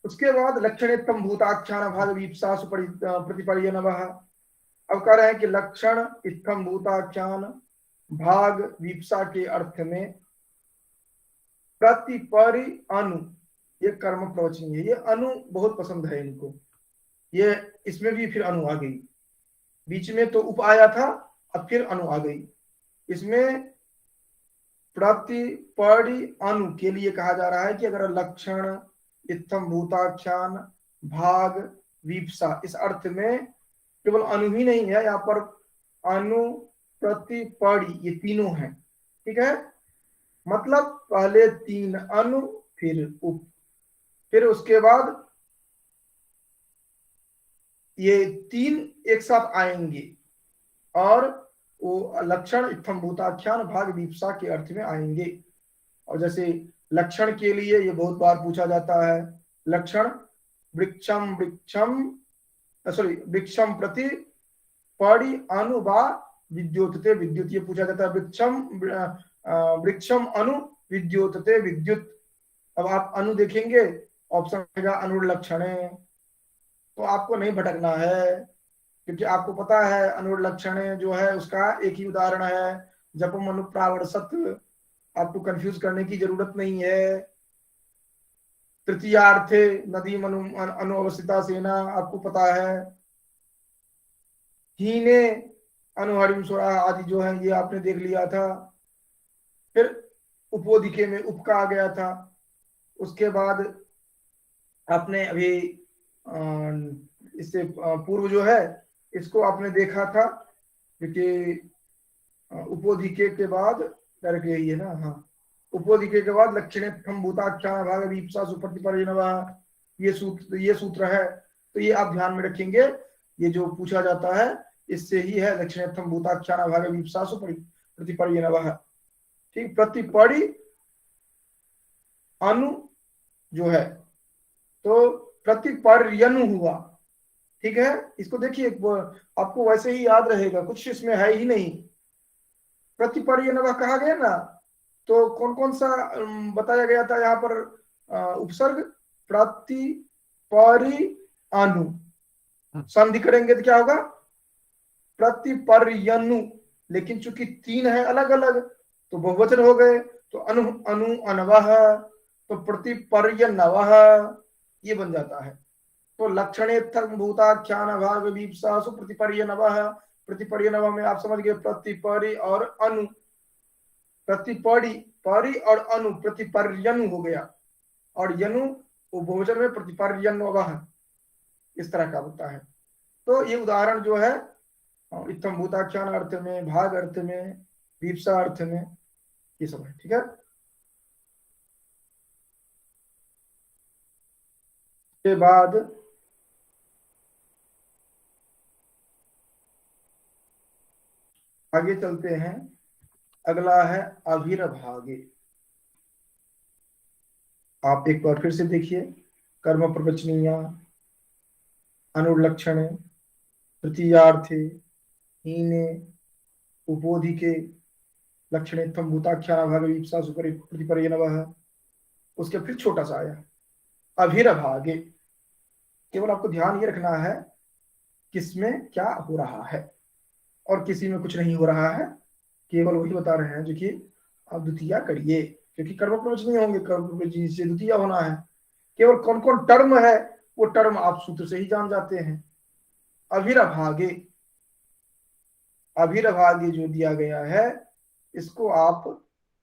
उसके बाद लक्षणेत्तम भूताख्यान भाग वीप्सा प्रतिपर्यनवः। अब कह रहे हैं कि लक्षण इत्थम भूताख्यान भाग वीप्सा के अर्थ में प्रतिपरि अनु, ये कर्म प्रवचनीय है। ये अनु बहुत पसंद है इनको, ये इसमें भी फिर अनु आ गई। बीच में तो उप आया था, अब फिर अनु आ गई। इसमें प्रतिपरि अनु के लिए कहा जा रहा है कि अगर लक्षण इत्थम भूताख्यान भाग वीप्सा, इस अर्थ में केवल अनु ही नहीं है, यहाँ पर अनु प्रतिपरि ये तीनों हैं। ठीक है, मतलब पहले 3 अनु फिर उप, फिर उसके बाद ये 3 एक साथ आएंगे और वो लक्षण इत्थम भूताख्यान भाग वीप्सा के अर्थ में आएंगे। और जैसे लक्षण के लिए ये बहुत बार पूछा जाता है, लक्षण वृक्षम प्रति परि अनु वा विद्युतते विद्युत, ये पूछा जाता है। वृक्षम अनु विद्युतते विद्युत। अब आप अनु देखेंगे, ऑप्शन आएगा अनुलक्षणे, तो आपको नहीं भटकना है, क्योंकि आपको पता है अनुलक्षणे जो है उसका एक ही उदाहरण है, जपम अनुप्रावर्षत, आपको कंफ्यूज करने की जरूरत नहीं है। तृतीयार्थे नदी अनुअवस्थिता सेना, आपको पता है। हीने अनुहरिम सुरा आदि जो है ये आपने देख लिया था। फिर उपोधिके में उप का आ गया था। उसके बाद आपने अभी इससे पूर्व जो है इसको आपने देखा था, क्योंकि उपोधिके के बाद डायरेक्ट यही है ना, हाँ, उपोधिके के बाद लक्षणेत्थम भूताख्यान भाग वीप्सा सुप्रतिपर्यनवः, ये सूत्र है। तो ये आप ध्यान में रखेंगे, ये जो पूछा जाता है इससे ही है, लक्षणेत्थम भूताख्यान भाग वीप्सा सुप्रतिपर्यनवः। ठीक, प्रतिपरि अनु जो है तो प्रतिपर्यनु हुआ। ठीक है, इसको देखिए, आपको वैसे ही याद रहेगा, कुछ इसमें है ही नहीं। प्रतिपर्यनवः कहा गया ना, तो कौन कौन सा बताया गया था यहाँ पर उपसर्ग, प्रतिपरि अनु, संधि करेंगे तो क्या होगा, प्रतिपर्यनु। लेकिन चूंकि 3 है अलग अलग तो बहुवचन हो गए, तो अनु अनु अनवः, तो प्रतिपर्यनवः ये बन जाता है। तो लक्षणेत्थम भूताख्यान भाग वीप्सा प्रतिपर्यनवः, प्रतिपर्यनवः में आप समझ गए प्रतिपरि और अनु, प्रतिपरि परि और अनु प्रतिपर्यनु हो गया, और यनु वो बहुवचन में प्रतिपर्यनवः, इस तरह का होता है। तो ये उदाहरण जो है इत्थम भूताख्यान अर्थ में, भाग अर्थ में, वीप्सा अर्थ में, ये सब है। ठीक है, के बाद आगे चलते हैं। अगला है अभिर्भागे। आप एक बार फिर से देखिए, कर्म प्रवचनीया, अनुलक्षणे, तृतीयार्थे, हीने, उपोधिके, लक्षणेत्थम भूताख्यान भाग वीप्सा सुपर प्रतिपर्य नवः। उसके फिर छोटा सा आया अभिर्भागे। केवल आपको ध्यान ये रखना है किसमें क्या हो रहा है और किसी में कुछ नहीं हो रहा है, केवल वही बता रहे हैं जो कि आप द्वितीया करिए, क्योंकि कर्म प्रवचनीय होंगे, कर्म प्रवचनीय से द्वितीया होना है। केवल कौन कौन टर्म है वो टर्म आप सूत्र से ही जान जाते हैं। अभिर्भागे, अभिर्भागे जो दिया गया है इसको आप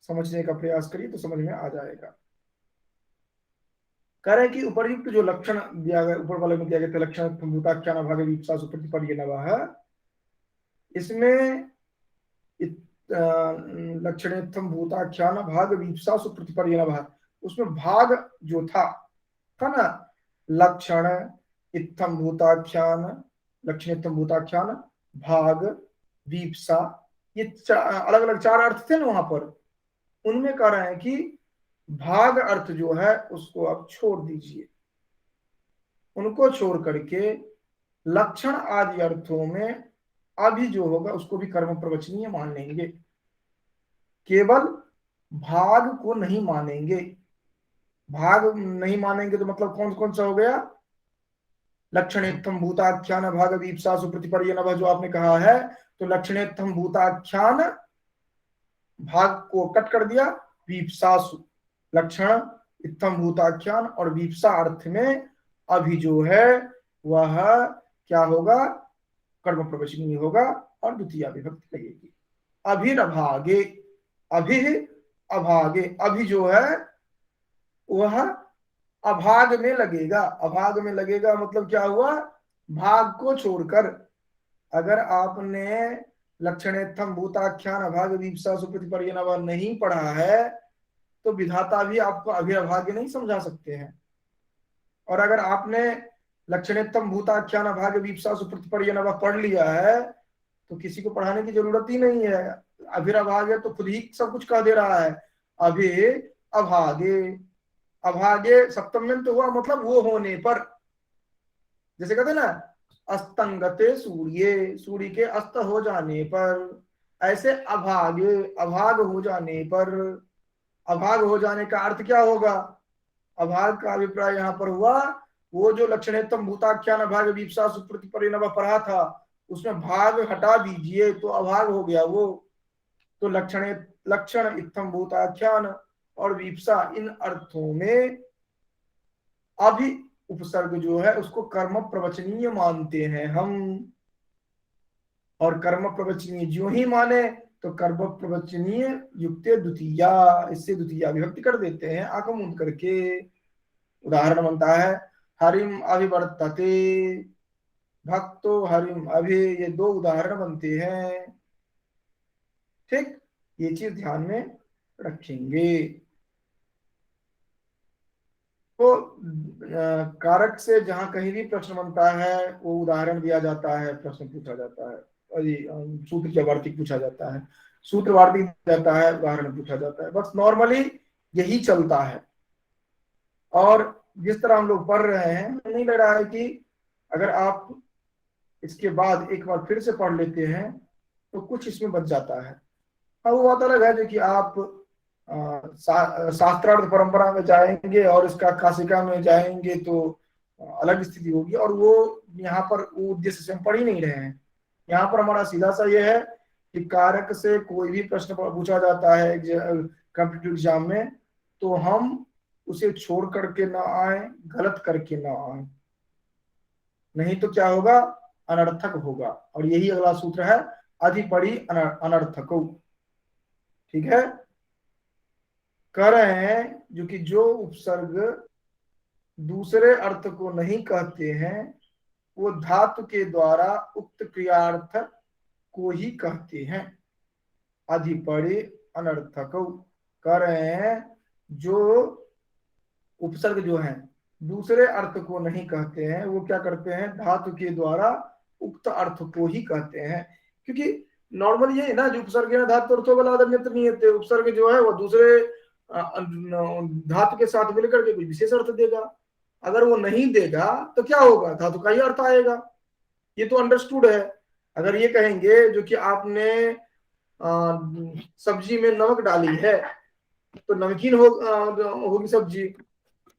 समझने का प्रयास करिए तो समझ में आ जाएगा। कह रहे हैं कि उपर्युक्त जो लक्षण दिया गया, ऊपर वाले में दिया गया लक्षण भूताख्यान भाग वीप्सा सुप्रतिपर्य नवः, इसमें लक्षणेत्थम भूताख्यान भाग वीप्सा सुप्रतिपर्य नवः, उसमें भाग जो था ना, लक्षण इत्थम भूताख्यान, लक्षणेत्थम भूताख्यान भाग वीप्सा, ये अलग अलग 4 अर्थ थे ना वहां पर। उनमें कह रहे हैं कि भाग अर्थ जो है उसको आप छोड़ दीजिए, उनको छोड़ करके लक्षण आदि अर्थों में अभी जो होगा उसको भी कर्म प्रवचनीय मान लेंगे, केवल भाग को नहीं मानेंगे। भाग नहीं मानेंगे तो मतलब कौन कौन सा हो गया, लक्षणेत्थम भूताख्यान भाग वीप्सा सुप्रतिपर्य नवः जो आपने कहा है, तो लक्षणेत्थम भूताख्यान भाग को कट कर दिया, वीप्सासु, लक्षण इत्थम भूताख्यान और वीप्सा अर्थ में अभी जो है वह क्या होगा, कर्म प्रवचनीय होगा और द्वितीय विभक्ति लगेगी। अभिर्भागे, अभागे, अभी जो है वह अभाग में लगेगा। अभाग में लगेगा मतलब क्या हुआ, भाग को छोड़कर। अगर आपने लक्षणेत्थम भूताख्यान अभाग वीप्सा सुप्रतिपर्य नवः नहीं पढ़ा है तो विधाता भी आपको अभिर्भाग्य नहीं समझा सकते हैं। और अगर आपने लक्षणेत्थम भूताख्यान अभाग वीप्सा सुप्रतिपर्य नवः पढ़ लिया है तो किसी को पढ़ाने की जरूरत ही नहीं है। अभिर्भाग्य तो खुद ही सब कुछ कह दे रहा है। अभागे, अभागे सप्तम्यंत हुआ मतलब वो होने पर, जैसे कहते ना अस्तंगते सूर्य, सूर्य के अस्त हो जाने पर, ऐसे अभागे, अभाग हो जाने पर। अभाग हो जाने का अर्थ क्या होगा, अभाग का अभिप्राय यहाँ पर हुआ वो जो लक्षणेत्थम भूताख्यान अभाग वीप्सा सुप्रतिपर्य नवः पढ़ा था उसमें भाग हटा दीजिए तो अभाग हो गया वो। तो लक्षण इत्थम भूताख्यान और वीप्सा इन अर्थों में अभी उपसर्ग जो है उसको कर्म प्रवचनीय मानते हैं हम। और कर्म प्रवचनीय जो ही माने तो कर्म प्रवचनीय युक्त द्वितीया, इससे द्वितीया विभक्ति कर देते हैं आंख मूंद करके। उदाहरण बनता है हरिम अभिवर्तते, भक्तो हरिम अभि, ये 2 उदाहरण बनते हैं। ठीक, ये चीज ध्यान में रखेंगे। तो कारक से जहां कहीं भी प्रश्न बनता है वो उदाहरण दिया जाता है, प्रश्न पूछा जाता है, सूत्र या वार्तिक पूछा जाता है, सूत्र वार्तिक जाता है, उदाहरण पूछा जाता है, बस नॉर्मली यही चलता है। और जिस तरह हम लोग पढ़ रहे हैं नहीं लग रहा है कि अगर आप इसके बाद एक बार फिर से पढ़ लेते हैं तो कुछ इसमें बच जाता है। अब वो बात अलग है जो कि आप शास्त्रार्थ परंपरा में जाएंगे और इसका काशिका में जाएंगे तो अलग स्थिति होगी, और वो यहाँ पर वो उद्देश्य से हम पढ़ ही नहीं रहे हैं। यहाँ पर हमारा सीधा सा ये है कि कारक से कोई भी प्रश्न पूछा जाता है कॉम्पिटिटिव एग्जाम में तो हम उसे छोड़ करके ना आए, गलत करके ना आए, नहीं तो क्या होगा, अनर्थक होगा। और यही अगला सूत्र है, अधिपड़ी अनर्थको। ठीक है, कह रहे हैं जो कि जो उपसर्ग दूसरे अर्थ को नहीं कहते हैं वो धातु के द्वारा उक्त क्रियार्थ को ही कहते हैं। अधिपड़ी अनर्थको, कह रहे हैं जो उपसर्ग जो है दूसरे अर्थ को नहीं कहते हैं, वो क्या करते हैं, धातु के द्वारा उक्त अर्थ को ही कहते हैं। क्योंकि नॉर्मल ये है ना, जो उपसर्ग है धातु अर्थो बलादन्यत्र नियते, उपसर्ग जो है वो दूसरे धातु के साथ मिलकर के कोई विशेष अर्थ देगा। अगर वो नहीं देगा तो क्या होगा, धातु का ही अर्थ आएगा। ये तो अंडरस्टूड है। अगर ये कहेंगे जो कि आपने सब्जी में नमक डाली है तो नमकीन होगी सब्जी,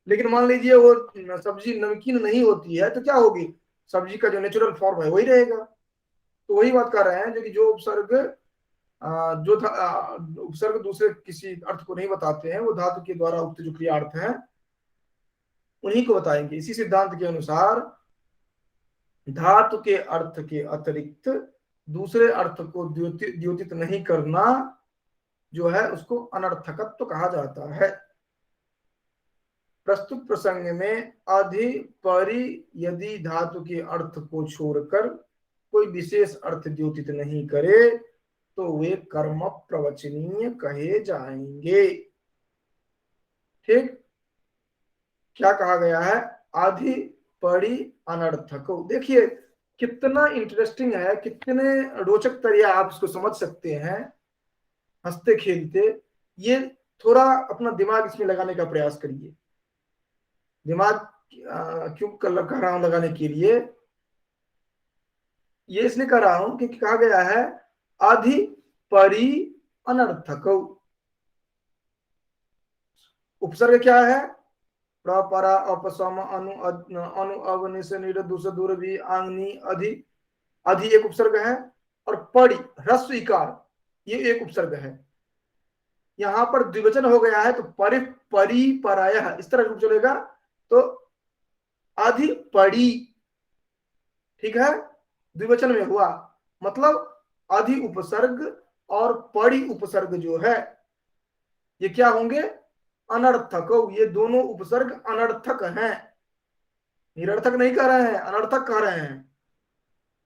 लेकिन मान लीजिए वो सब्जी नमकीन नहीं होती है तो क्या होगी, सब्जी का जो नेचुरल फॉर्म है वही रहेगा। तो वही बात कर रहे हैं, जो कि जो उपसर्ग उपसर्ग दूसरे किसी अर्थ को नहीं बताते हैं, वो धातु के द्वारा उक्त जो क्रियार्थ हैं उन्हीं को बताएंगे। इसी सिद्धांत के अनुसार धातु के अर्थ के अतिरिक्त दूसरे अर्थ को द्योतित नहीं करना जो है उसको अनर्थकत्व कहा जाता है। प्रस्तुत प्रसंग में अधि परि यदि धातु के अर्थ को छोड़कर कोई विशेष अर्थ द्योतित नहीं करे तो वे कर्म प्रवचनीय कहे जाएंगे। ठीक, क्या कहा गया है, अधि परि अनर्थक। देखिए कितना इंटरेस्टिंग है, कितने रोचक तरीके आप इसको समझ सकते हैं हंसते खेलते। ये थोड़ा अपना दिमाग इसमें लगाने का प्रयास करिए। दिमाग क्यों कर रहा हूं लगाने के लिए, ये इसलिए कर रहा हूं क्योंकि कहा गया है अधि परि अनर्थक। उपसर्ग क्या है, प्रपरा अपसम अनु अनु अवनिश निरदुष दूरवी आंगनी अधि। अधि एक उपसर्ग है और परि ह्रस्व इकार ये एक उपसर्ग है। यहां पर द्विवचन हो गया है तो परि परि परायः इस तरह रूप चलेगा, तो अधि परि, ठीक है, द्विवचन में हुआ, मतलब अधि उपसर्ग और परि उपसर्ग जो है ये क्या होंगे, अनर्थक। ये दोनों उपसर्ग अनर्थक हैं, निरर्थक नहीं कह रहे हैं, अनर्थक कह रहे हैं।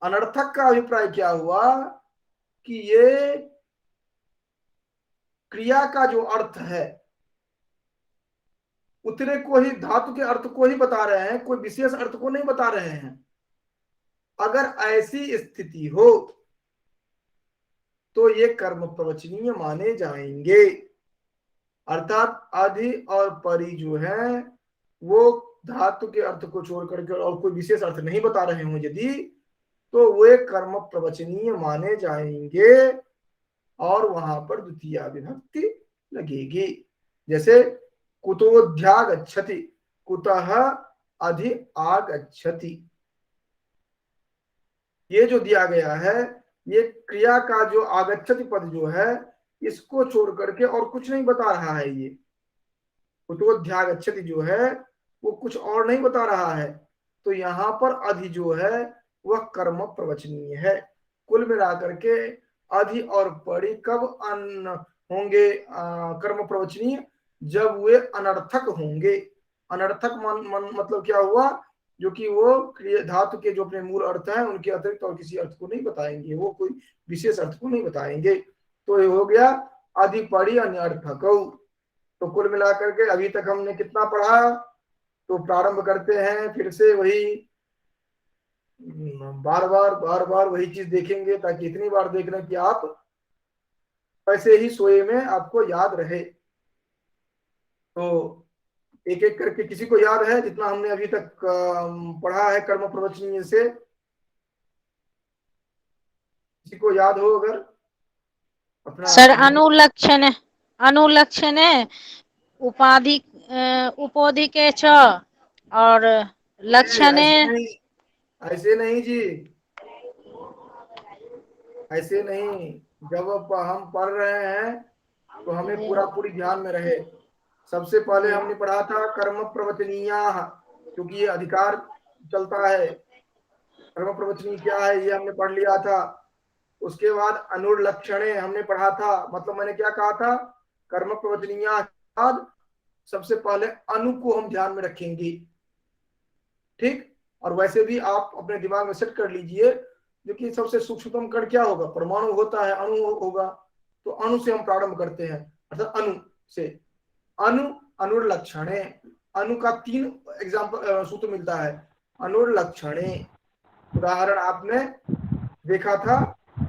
अनर्थक का अभिप्राय क्या हुआ कि ये क्रिया का जो अर्थ है उतने को ही, धातु के अर्थ को ही बता रहे हैं, कोई विशेष अर्थ को नहीं बता रहे हैं। अगर ऐसी स्थिति हो तो ये कर्म प्रवचनीय माने जाएंगे। अर्थात अधि और परि जो है वो धातु के अर्थ को छोड़ करके और कोई विशेष अर्थ नहीं बता रहे हों यदि, तो वे कर्म प्रवचनीय माने जाएंगे और वहां पर द्वितीय विभक्ति लगेगी। जैसे कुतोऽध्यागच्छति, कुतः अधि आगच्छति, ये जो दिया गया है ये क्रिया का जो आगच्छति पद जो है इसको छोड़ करके और कुछ नहीं बता रहा है। ये कुतोऽध्यागच्छति जो है वो कुछ और नहीं बता रहा है। तो यहाँ पर अधि जो है वह कर्म प्रवचनीय है। कुल मिलाकर के अधि और परि कब होंगे कर्म प्रवचनीय, जब वे अनर्थक होंगे। अनर्थक मतलब क्या हुआ, जो कि वो धातु के जो अपने मूल अर्थ हैं उनके अतिरिक्त और किसी अर्थ को नहीं बताएंगे, वो कोई विशेष अर्थ को नहीं बताएंगे। तो ये हो गया अधि परि अनर्थक। तो कुल मिलाकर के अभी तक हमने कितना पढ़ा, तो प्रारंभ करते हैं फिर से वही, बार बार वही चीज देखेंगे ताकि इतनी बार देखना कि आप ऐसे ही सोए में आपको याद रहे। तो एक एक करके, किसी को याद है जितना हमने अभी तक पढ़ा है कर्म प्रवचनीय से, किसी को याद हो अगर अपना।
सर अनुलक्षण उपाधि उपोधि के छ और लक्षण।
ऐसे नहीं जी, ऐसे नहीं। जब हम पढ़ रहे हैं तो हमें पूरी ध्यान में रहे। सबसे पहले हमने पढ़ा था कर्म प्रवचनीयाः, क्योंकि ये अधिकार चलता है। कर्म प्रवचनीय क्या है ये हमने पढ़ लिया था। उसके बाद अनुलक्षणे हमने पढ़ा था, मतलब मैंने क्या कहा था, कर्म प्रवचनीयाः के बाद सबसे पहले अनु को हम ध्यान में रखेंगे। ठीक, और वैसे भी आप अपने दिमाग में सेट कर लीजिए, जो कि सबसे सूक्ष्मतम कण क्या होगा, परमाणु होता है, अणु होगा। तो अणु से हम प्रारंभ करते हैं, अर्थात अनु से। अनुलक्षणे, अनु का 3 एग्जाम्पल सूत्र मिलता है। अनुर्लक्षणे, उदाहरण आपने देखा था,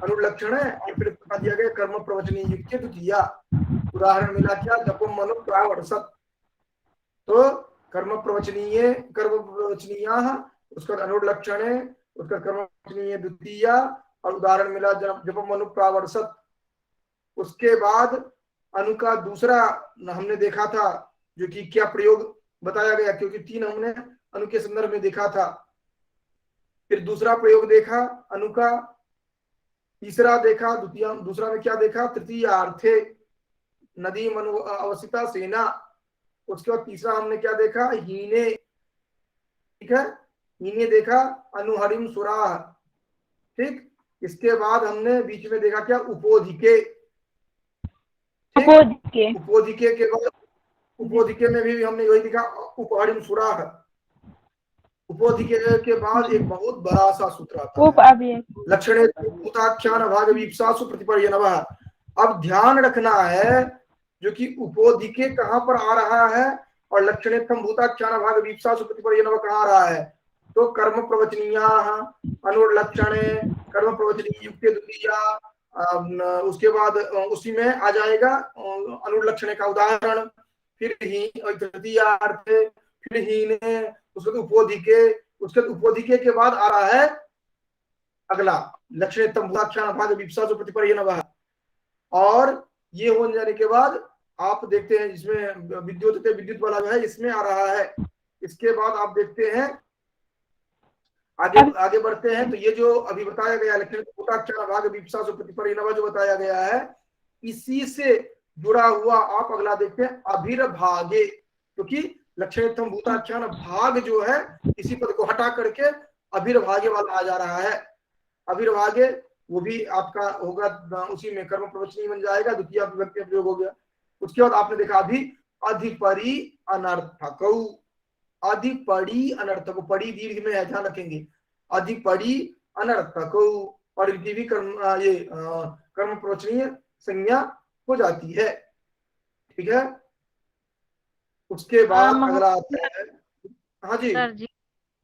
अनुर्लक्षण है और फिर बता दिया गया कर्म प्रवचनीय युक्त द्वितीया। उदाहरण मिला क्या, जपम मनु प्रावर्षत, तो कर्म प्रवचनीय उसका अनुर्लक्षण है, उसका कर्म प्रवचनीय द्वितीया, और उदाहरण मिला जपम मनु प्रावर्षत। उसके बाद अनु का दूसरा हमने देखा था, जो कि क्या प्रयोग बताया गया, क्योंकि 3 हमने अनु के संदर्भ में देखा था। फिर दूसरा प्रयोग देखा अनु का, तीसरा देखा दूसरा में क्या देखा, तृतीय अर्थे नदी मनु अवस्थिता सेना। उसके बाद तीसरा हमने क्या देखा, हीने, ठीक है, हीने देखा, अनुहरिम सुराह, ठीक। इसके बाद हमने बीच में देखा क्या, उपोधिके, उपोधिके के बाद उपोधिके में भी हमने वही देखा, उपहरिम सुराह। उपोधिके के बाद एक बहुत बड़ा सा सूत्र आता है, लक्षणे भूताख्यान भाग वीप्सासु प्रतिपर्य नवः। अब ध्यान रखना है जो कि उपोधिके कहां पर आ रहा है और लक्षणे भूताख्यान भाग वीप्सासु प्रतिपर्य नवः कहां आ रहा है। तो कर्म प्रवचनीयाः अनुर्लक्षणे कर्म प्रवचनीय युक्त द्वितीया, उसके बाद उसी में आ जाएगा अनुर्लक्षणे का उदाहरण, फिर ही तृतीयार्थ, फिर हीने, उसके बाद उपोधिके, उसके उपोधिके के बाद आ रहा है अगला लक्षणे भूताख्यान भाग वीप्सासु प्रतिपर्य नवः। और ये हो जाने के बाद आप देखते हैं जिसमें विद्युत वाला जो है इसमें आ रहा है। इसके बाद आप देखते हैं आगे बढ़ते हैं, तो ये जो अभी बताया गया लक्षण भूताख्यान भाग वीप्सासु प्रतिपर्य नवः जो बताया गया है, इसी से जुड़ा हुआ आप अगला देखते हैं अभिर्भागे, क्योंकि लक्षणेत्थम भूताख्यान भाग जो है इसी पद को हटा करके अभिर्भागे वाला आ जा रहा है। अभिर्भागे वो भी आपका होगा उसी में कर्म प्रवचनीय बन जाएगा, द्वितीय विभक्ति प्रयोग हो गया। उसके बाद आपने देखा अभी अधिपरि अनर्थक, अधिपरि अनर्थक, पड़ी दीर्घ में है, ध्यान रखेंगे, अधिपरि अनर्थक, और भी कर्म ये कर्म प्रवचनीय संज्ञा हो जाती है, ठीक है। उसके बाद अगला आता है, हाँ जी
सर जी,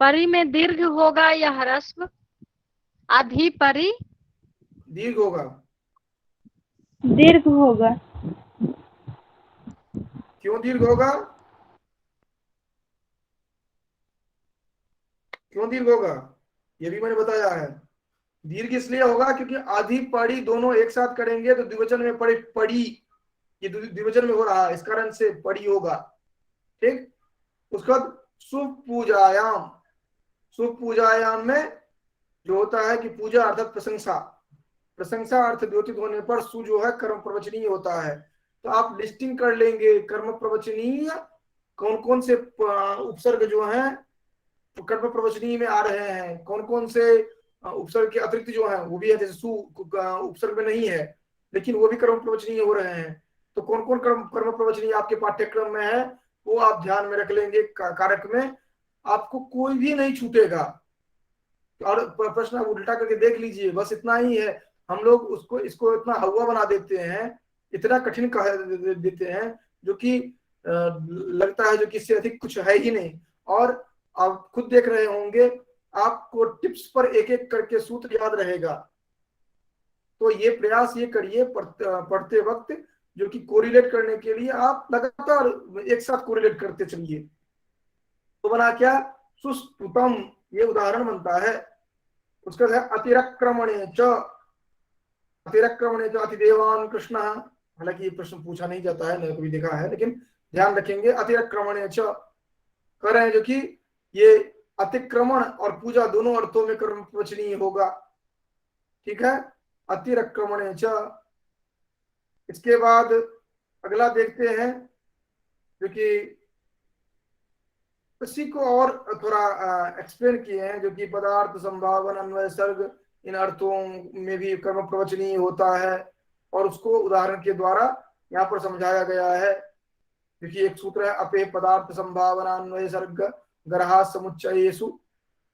परि में दीर्घ होगा या ह्रस्व? अधिपरि
दीर्घ होगा,
दीर्घ होगा।
क्यों दीर्घ होगा, क्यों दीर्घ होगा, ये भी मैंने बताया है। दीर्घ इसलिए होगा क्योंकि आधी पड़ी दोनों एक साथ करेंगे तो द्विवचन में पड़ी, ये द्विवचन में हो रहा है, इस कारण से पड़ी होगा, ठीक। उसके बाद सुपूजायाम, सुपूजायाम में जो होता है कि पूजा अर्थात प्रशंसा, प्रशंसा अर्थ द्योतित होने पर सु जो है कर्म प्रवचनीय होता है। तो आप लिस्टिंग कर लेंगे कर्म प्रवचनीय कौन कौन से उपसर्ग जो हैं कर्म प्रवचनीय में आ रहे हैं, कौन कौन से उपसर्ग के अतिरिक्त जो है वो भी है, जैसे सु उपसर्ग में नहीं है लेकिन वो भी कर्म प्रवचनीय हो रहे हैं। तो कौन कौन कर्म प्रवचनीय आपके पाठ्यक्रम में है वो आप ध्यान में रख लेंगे, कारक में आपको कोई भी नहीं छूटेगा। और प्रश्न आप उल्टा करके देख लीजिए, बस इतना ही है। हम लोग उसको इसको इतना हवा बना देते हैं, इतना कठिन कह देते हैं जो कि लगता है जो कि इससे अधिक कुछ है ही नहीं। और आप खुद देख रहे होंगे आपको टिप्स पर एक एक करके सूत्र याद रहेगा। तो ये प्रयास ये करिए पढ़ते वक्त जो कि कोरिलेट करने के लिए आप लगातार एक साथ कोरिलेट करते चलिए। तो बना क्या, सुस्तुतम, ये उदाहरण बनता है। उसका है अतिरक्रमणे च, अतिरक्रमणे च अतिदेवान कृष्ण। हालांकि ये प्रश्न पूछा नहीं जाता है, मैंने कभी देखा है, लेकिन ध्यान रखेंगे अतिरक्रमणे च कर रहे हैं जो कि ये अतिक्रमण और पूजा दोनों अर्थों में कर्म प्रवचनीय होगा, ठीक है, अतिरक्रमणे च। इसके बाद अगला देखते हैं जो कि इसी को और थोड़ा एक्सप्लेन किए हैं, जो कि पदार्थ संभावन अन्वय सर्ग इन अर्थों में भी कर्म प्रवचनीय होता है और उसको उदाहरण के द्वारा यहाँ पर समझाया गया है। क्योंकि एक सूत्र है अपे पदार्थ संभावना अन्वय सर्ग गरहा समुच्चयेषु।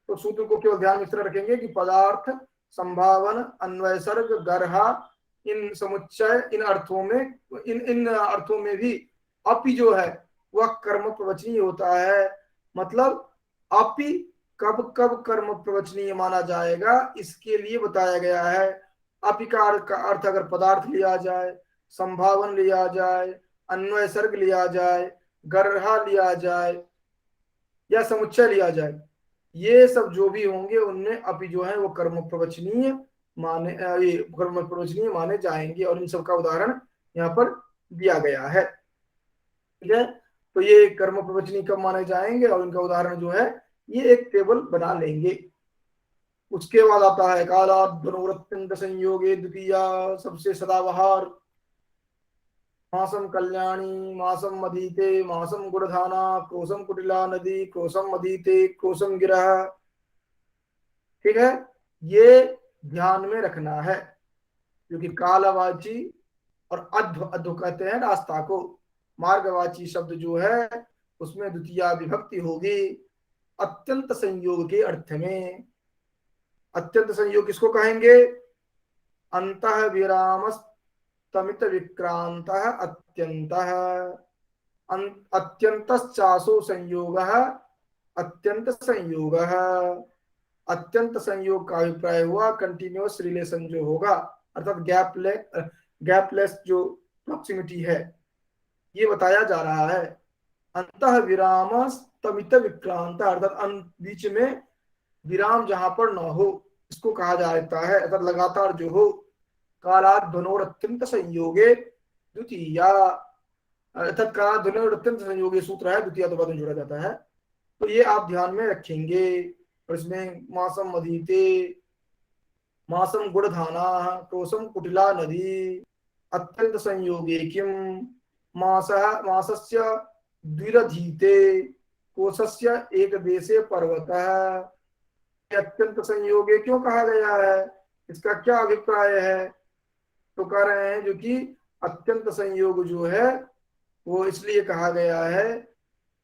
तो सूत्र को केवल ध्यान में इस तरह रखेंगे कि पदार्थ संभावन अन्वय सर्ग गरहा इन समुच्चय इन अर्थों में इन अर्थों में भी अपि जो है वह कर्म प्रवचनीय होता है। मतलब अपि कब कब कर्म प्रवचनीय माना जाएगा इसके लिए बताया गया है। अपि का अर्थ अगर पदार्थ लिया जाए, संभावन लिया जाए, अन्वय सर्ग लिया जाए, गर्हा लिया जाए या समुच्चय लिया जाए, ये सब जो भी होंगे उनमें अपि जो है वो कर्म प्रवचनीय माने जाएंगे और इन सब का उदाहरण यहाँ पर दिया गया है। ठीक है, तो ये कर्म प्रवचनीय कब माने जाएंगे और इनका उदाहरण जो है ये एक टेबल बना लेंगे। उसके बाद आता है कालाद्वनोरत्यंत संयोगे द्वितीया, सबसे सदाबहार, मासम कल्याणी, मासम मदीते, मासम गुड़धाना, क्रोशम कुटिला नदी, क्रोशम मदीते, क्रोशम गिरह। ठीक है, ये ध्यान में रखना है क्योंकि कालवाची और अध्व कहते हैं रास्ता को, मार्गवाची शब्द जो है उसमें द्वितीया विभक्ति होगी अत्यंत संयोग के अर्थ में। अत्यंत संयोग किसको कहेंगे? अंतः विरामस्तमित विक्रांतः अत्यंतः, अत्यंतश्चासो संयोगः अत्यंत संयोगः। अत्यंत संयोग का अभिप्राय हुआ कंटिन्यूअस रिलेशन जो होगा, अर्थात गैपलेस जो प्रॉक्सिमिटी है ये बताया जा रहा है। अंतः विराम तमित विक्रांत, अर्थात बीच में विराम जहां पर न हो इसको कहा जाता है, अर्थात लगातार जो हो। कालात् ध्वनोर अत्यंत संयोगे द्वितीया, अर्थात कालात् ध्वनोर अत्यंत संयोगे सूत्र है, द्वितीया तो बाद में जोड़ा जाता है। तो ये आप ध्यान में रखेंगे। और इसमें मासम मदीते, मासम गुड़धाना, क्रोशम कुटिला नदी, अत्यंत संयोगे किम, मासस्य द्विरधीते, कोशस्य एक देशे पर्वतः। अत्यंत संयोगे क्यों कहा गया है, इसका क्या अभिप्राय है? तो कह रहे हैं जो कि अत्यंत संयोग जो है वो इसलिए कहा गया है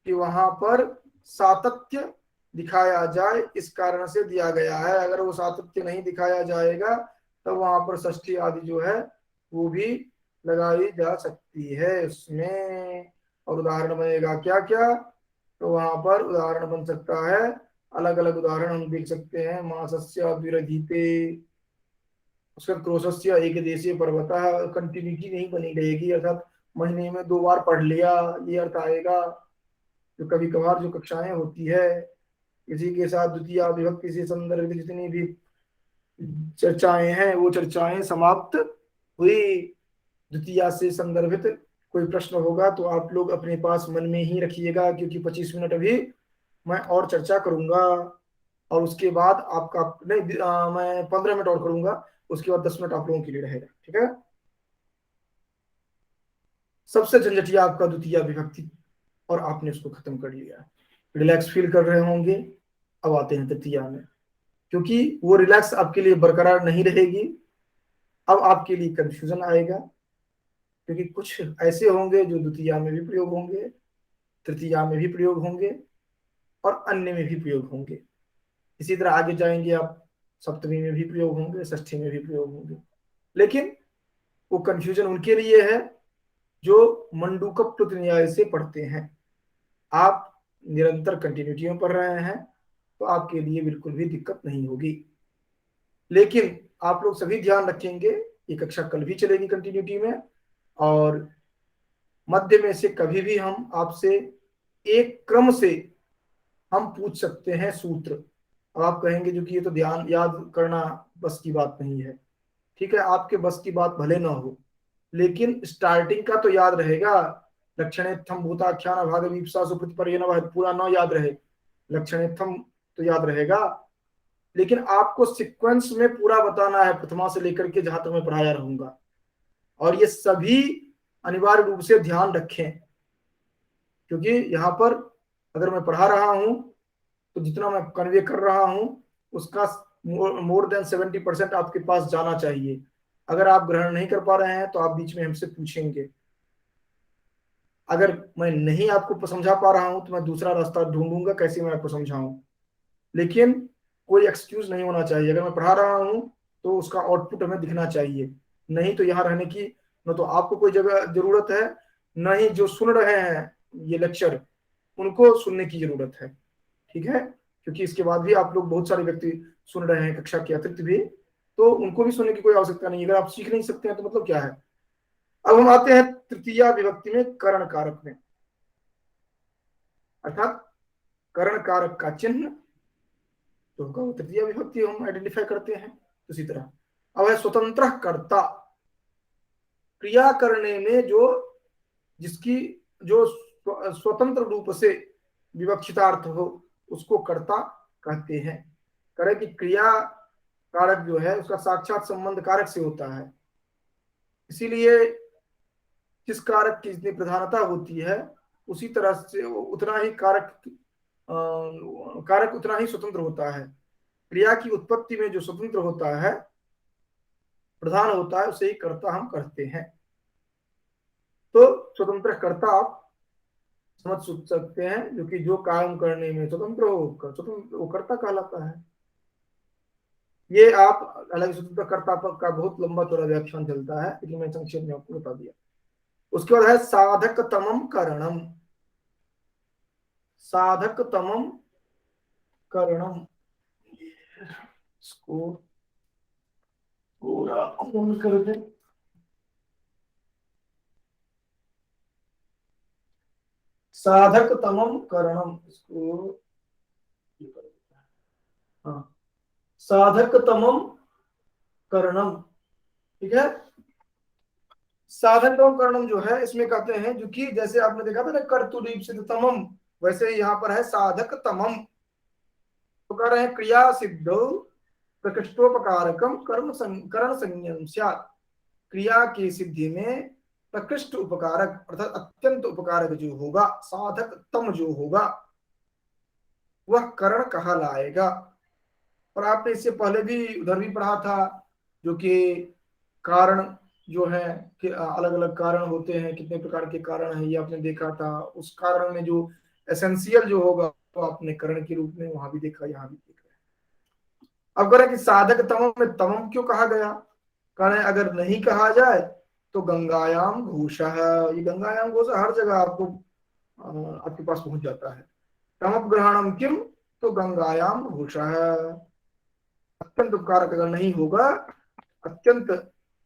कि वहां पर सातत्य दिखाया जाए, इस कारण से दिया गया है। अगर वो सातत्य नहीं दिखाया जाएगा तो वहां पर षष्ठी आदि जो है वो भी लगाई जा सकती है उसमें। और उदाहरण बनेगा क्या क्या, तो वहां पर उदाहरण बन सकता है, अलग अलग उदाहरण हम देख सकते हैं। मासस्य विरधीते, उसका क्रोशस्य एक देशीय पर्वतः, कंटिन्यूटी नहीं बनी रहेगी, अर्थात महीने में 2 बार पढ़ लिया ये अर्थ आएगा। जो कभी कभार जो कक्षाएं होती है इसी के साथ द्वितीय विभक्ति से संदर्भित जितनी भी चर्चाएं हैं वो चर्चाएं समाप्त हुई। द्वितीय से संदर्भित कोई प्रश्न होगा तो आप लोग अपने पास मन में ही रखिएगा, क्योंकि 25 मिनट अभी मैं और चर्चा करूंगा और उसके बाद आपका नहीं मैं 15 मिनट और करूंगा, उसके बाद 10 मिनट आप लोगों के लिए रहेगा। ठीक है, सबसे झंझटिया आपका द्वितीय विभक्ति और आपने उसको खत्म कर लिया, रिलैक्स फील कर रहे होंगे। अब आते हैं तृतीया में, क्योंकि वो रिलैक्स आपके लिए बरकरार नहीं रहेगी। अब आपके लिए कंफ्यूजन आएगा, क्योंकि कुछ ऐसे होंगे जो द्वितीया में भी प्रयोग होंगे, तृतीया में भी प्रयोग होंगे और अन्य में भी प्रयोग होंगे। इसी तरह आगे जाएंगे आप, सप्तमी में भी प्रयोग होंगे, षष्ठी में भी प्रयोग होंगे। लेकिन वो कंफ्यूजन उनके लिए है जो मंडूकप्लुत न्याय से पढ़ते हैं। आप निरंतर कंटिन्यूटी में पढ़ रहे हैं तो आपके लिए बिल्कुल भी दिक्कत नहीं होगी। लेकिन आप लोग सभी ध्यान रखेंगे, ये कक्षा कल भी चलेगी कंटिन्यूटी में, और मध्य में से कभी भी हम आपसे एक क्रम से हम पूछ सकते हैं सूत्र। अब आप कहेंगे जो कि ये तो ध्यान याद करना बस की बात नहीं है। ठीक है, आपके बस की बात भले ना हो, लेकिन स्टार्टिंग का तो याद रहेगा। लक्षणेत्थम भूताख्यान भागवीप्सा सुप्रतिपर्य नवः, पूरा न याद रहे, लक्षणेत्थम तो याद रहेगा, लेकिन आपको सीक्वेंस में पूरा बताना है प्रथमा से लेकर के जहां तक मैं पढ़ाया रहूंगा। और ये सभी अनिवार्य रूप से ध्यान रखें, क्योंकि यहाँ पर अगर मैं पढ़ा रहा हूं तो जितना मैं कन्वे कर रहा हूं उसका मोर देन 70% आपके पास जाना चाहिए। अगर आप ग्रहण नहीं कर पा रहे हैं तो आप बीच में हमसे पूछेंगे। अगर मैं नहीं आपको समझा पा रहा हूं तो मैं दूसरा रास्ता ढूंढूंगा कैसे मैं आपको समझाऊं, लेकिन कोई एक्सक्यूज नहीं होना चाहिए। अगर मैं पढ़ा रहा हूं तो उसका आउटपुट हमें दिखना चाहिए, नहीं तो यहाँ रहने की न तो आपको कोई जगह जरूरत है, न ही जो सुन रहे हैं ये लेक्चर, उनको सुनने की जरूरत है, ठीक है, क्योंकि इसके बाद भी आप लोग बहुत सारे व्यक्ति सुन रहे हैं कक्षा के अतिरिक्त भी, तो उनको भी सुनने की कोई आवश्यकता नहीं है। अगर आप सीख नहीं सकते हैं तो मतलब क्या है। अब हम आते हैं तृतीया विभक्ति में करण कारक में, अर्थात करण कारक का चिन्ह तो तृतीया विभक्ति हम आइडेंटिफाई करते हैं। उसी तरह अब है स्वतंत्र कर्ता, क्रिया करने में जो जिसकी जो स्वतंत्र रूप से विवक्षितार्थ हो उसको कर्ता कहते हैं। करे कि क्रिया कारक जो है उसका साक्षात संबंध कारक से होता है, इसीलिए जिस कारक की जितनी प्रधानता होती है उसी तरह से उतना ही कारक उतना ही स्वतंत्र होता है। क्रिया की उत्पत्ति में जो स्वतंत्र होता है, प्रधान होता है, उसे ही कर्ता हम कहते हैं। तो स्वतंत्र कर्ता आप समझ सकते हैं, जो कि जो काम करने में स्वतंत्र हो वो कर्ता कहलाता है। ये आप अलग स्वतंत्र कर्ता का बहुत लंबा चौड़ा व्याख्यान चलता है, लेकिन मैं संक्षेप में आपको बता दिया। उसके बाद है साधकतमम करणम, साधकतमम करणम, इसको पूरा ऑन कर दें। साधकतमम करणम, इसको हाँ, साधकतमम करणम, ठीक है। साधकतमम करणम जो है इसमें कहते हैं, जो कि जैसे आपने देखा था ना कर्तुरीप्सिततमम, वैसे यहाँ पर है साधकतमम। तो कह रहे हैं क्रिया सिद्धौ प्रकृष्टोपकारकम करण संज्ञम स्यात्, क्रिया की सिद्धि में प्रकृष्ट उपकारक अर्थात अत्यंत उपकारक जो होगा, साधकतम जो होगा, वह करण कहलाएगा। और आपने इससे पहले भी उधर भी पढ़ा था, जो कि कारण जो है कि अलग अलग कारण होते हैं, कितने प्रकार के कारण हैं ये आपने देखा था। उस कारण में जो एसेंशियल जो होगा वो आपने करण के रूप में वहां भी देखा, यहाँ भी देखा। अब करें कि साधक तमम में तमम क्यों कहा गया, करें अगर नहीं कहा जाए तो गंगायाम घोषा है, ये गंगायाम घोषा हर जगह आपको आपके पास पहुंच जाता है। तमप ग्रहणम किम, तो गंगायाम घोषा है। अत्यंत उपकारक अगर नहीं होगा, अत्यंत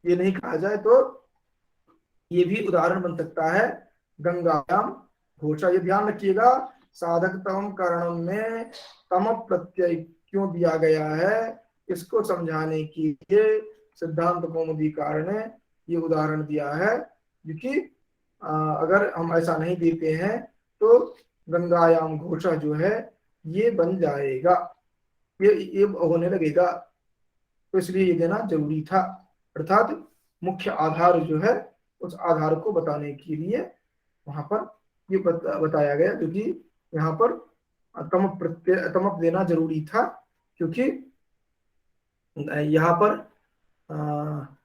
ये नहीं कहा जाए, तो ये भी उदाहरण बन सकता है गंगायाम घोषा। ये ध्यान रखिएगा, साधक तम करणम में तम प्रत्यय क्यों दिया गया है, इसको समझाने के लिए सिद्धांत कौमुदीकार ने ये उदाहरण दिया है, क्योंकि अगर हम ऐसा नहीं देते हैं तो गंगायाम घोषा जो है ये बन जाएगा, ये होने लगेगा, तो इसलिए ये देना जरूरी था। अर्थात मुख्य आधार जो है उस आधार को बताने के लिए वहां पर ये बताया गया, क्योंकि यहाँ पर तमप देना जरूरी था, क्योंकि यहाँ पर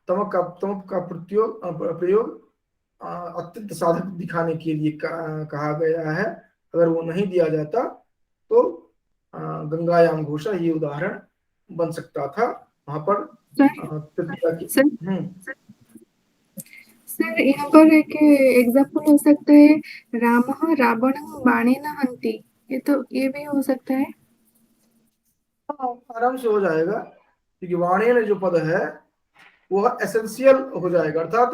तमप का प्रयोग अत्यंत साधक दिखाने के लिए कहा गया है। अगर वो नहीं दिया जाता तो गंगायाम घोषा ये उदाहरण बन सकता था वहां पर।
सर यहाँ पर एक एग्जाम्पल हो सकता है, रामः रावणं बाणेन हन्ति, ये भी हो सकता है।
आराम से हो जाएगा, क्योंकि वाणेन जो पद है वह एसेंशियल हो जाएगा, अर्थात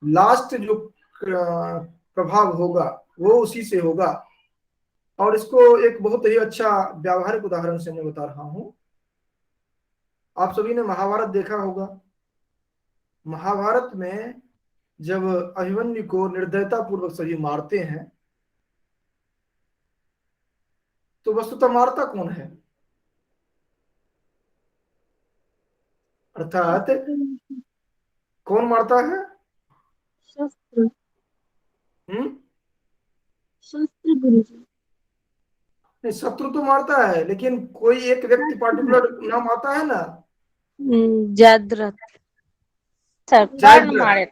लास्ट जो प्रभाव होगा वो उसी से होगा। और इसको एक बहुत ही अच्छा व्यावहारिक उदाहरण से मैं बता रहा हूं। आप सभी ने महाभारत देखा होगा। महाभारत में जब अभिमन्यु को निर्दयता पूर्वक सभी मारते हैं, तो वस्तुतः मारता कौन है, अर्थात कौन मारता है?
शस्त्र, शस्त्र गुरुजी।
नहीं, शत्रु तो मारता है, लेकिन कोई एक व्यक्ति पार्टिकुलर नाम आता है ना,
जयद्रथ सर, कर्ण मारे,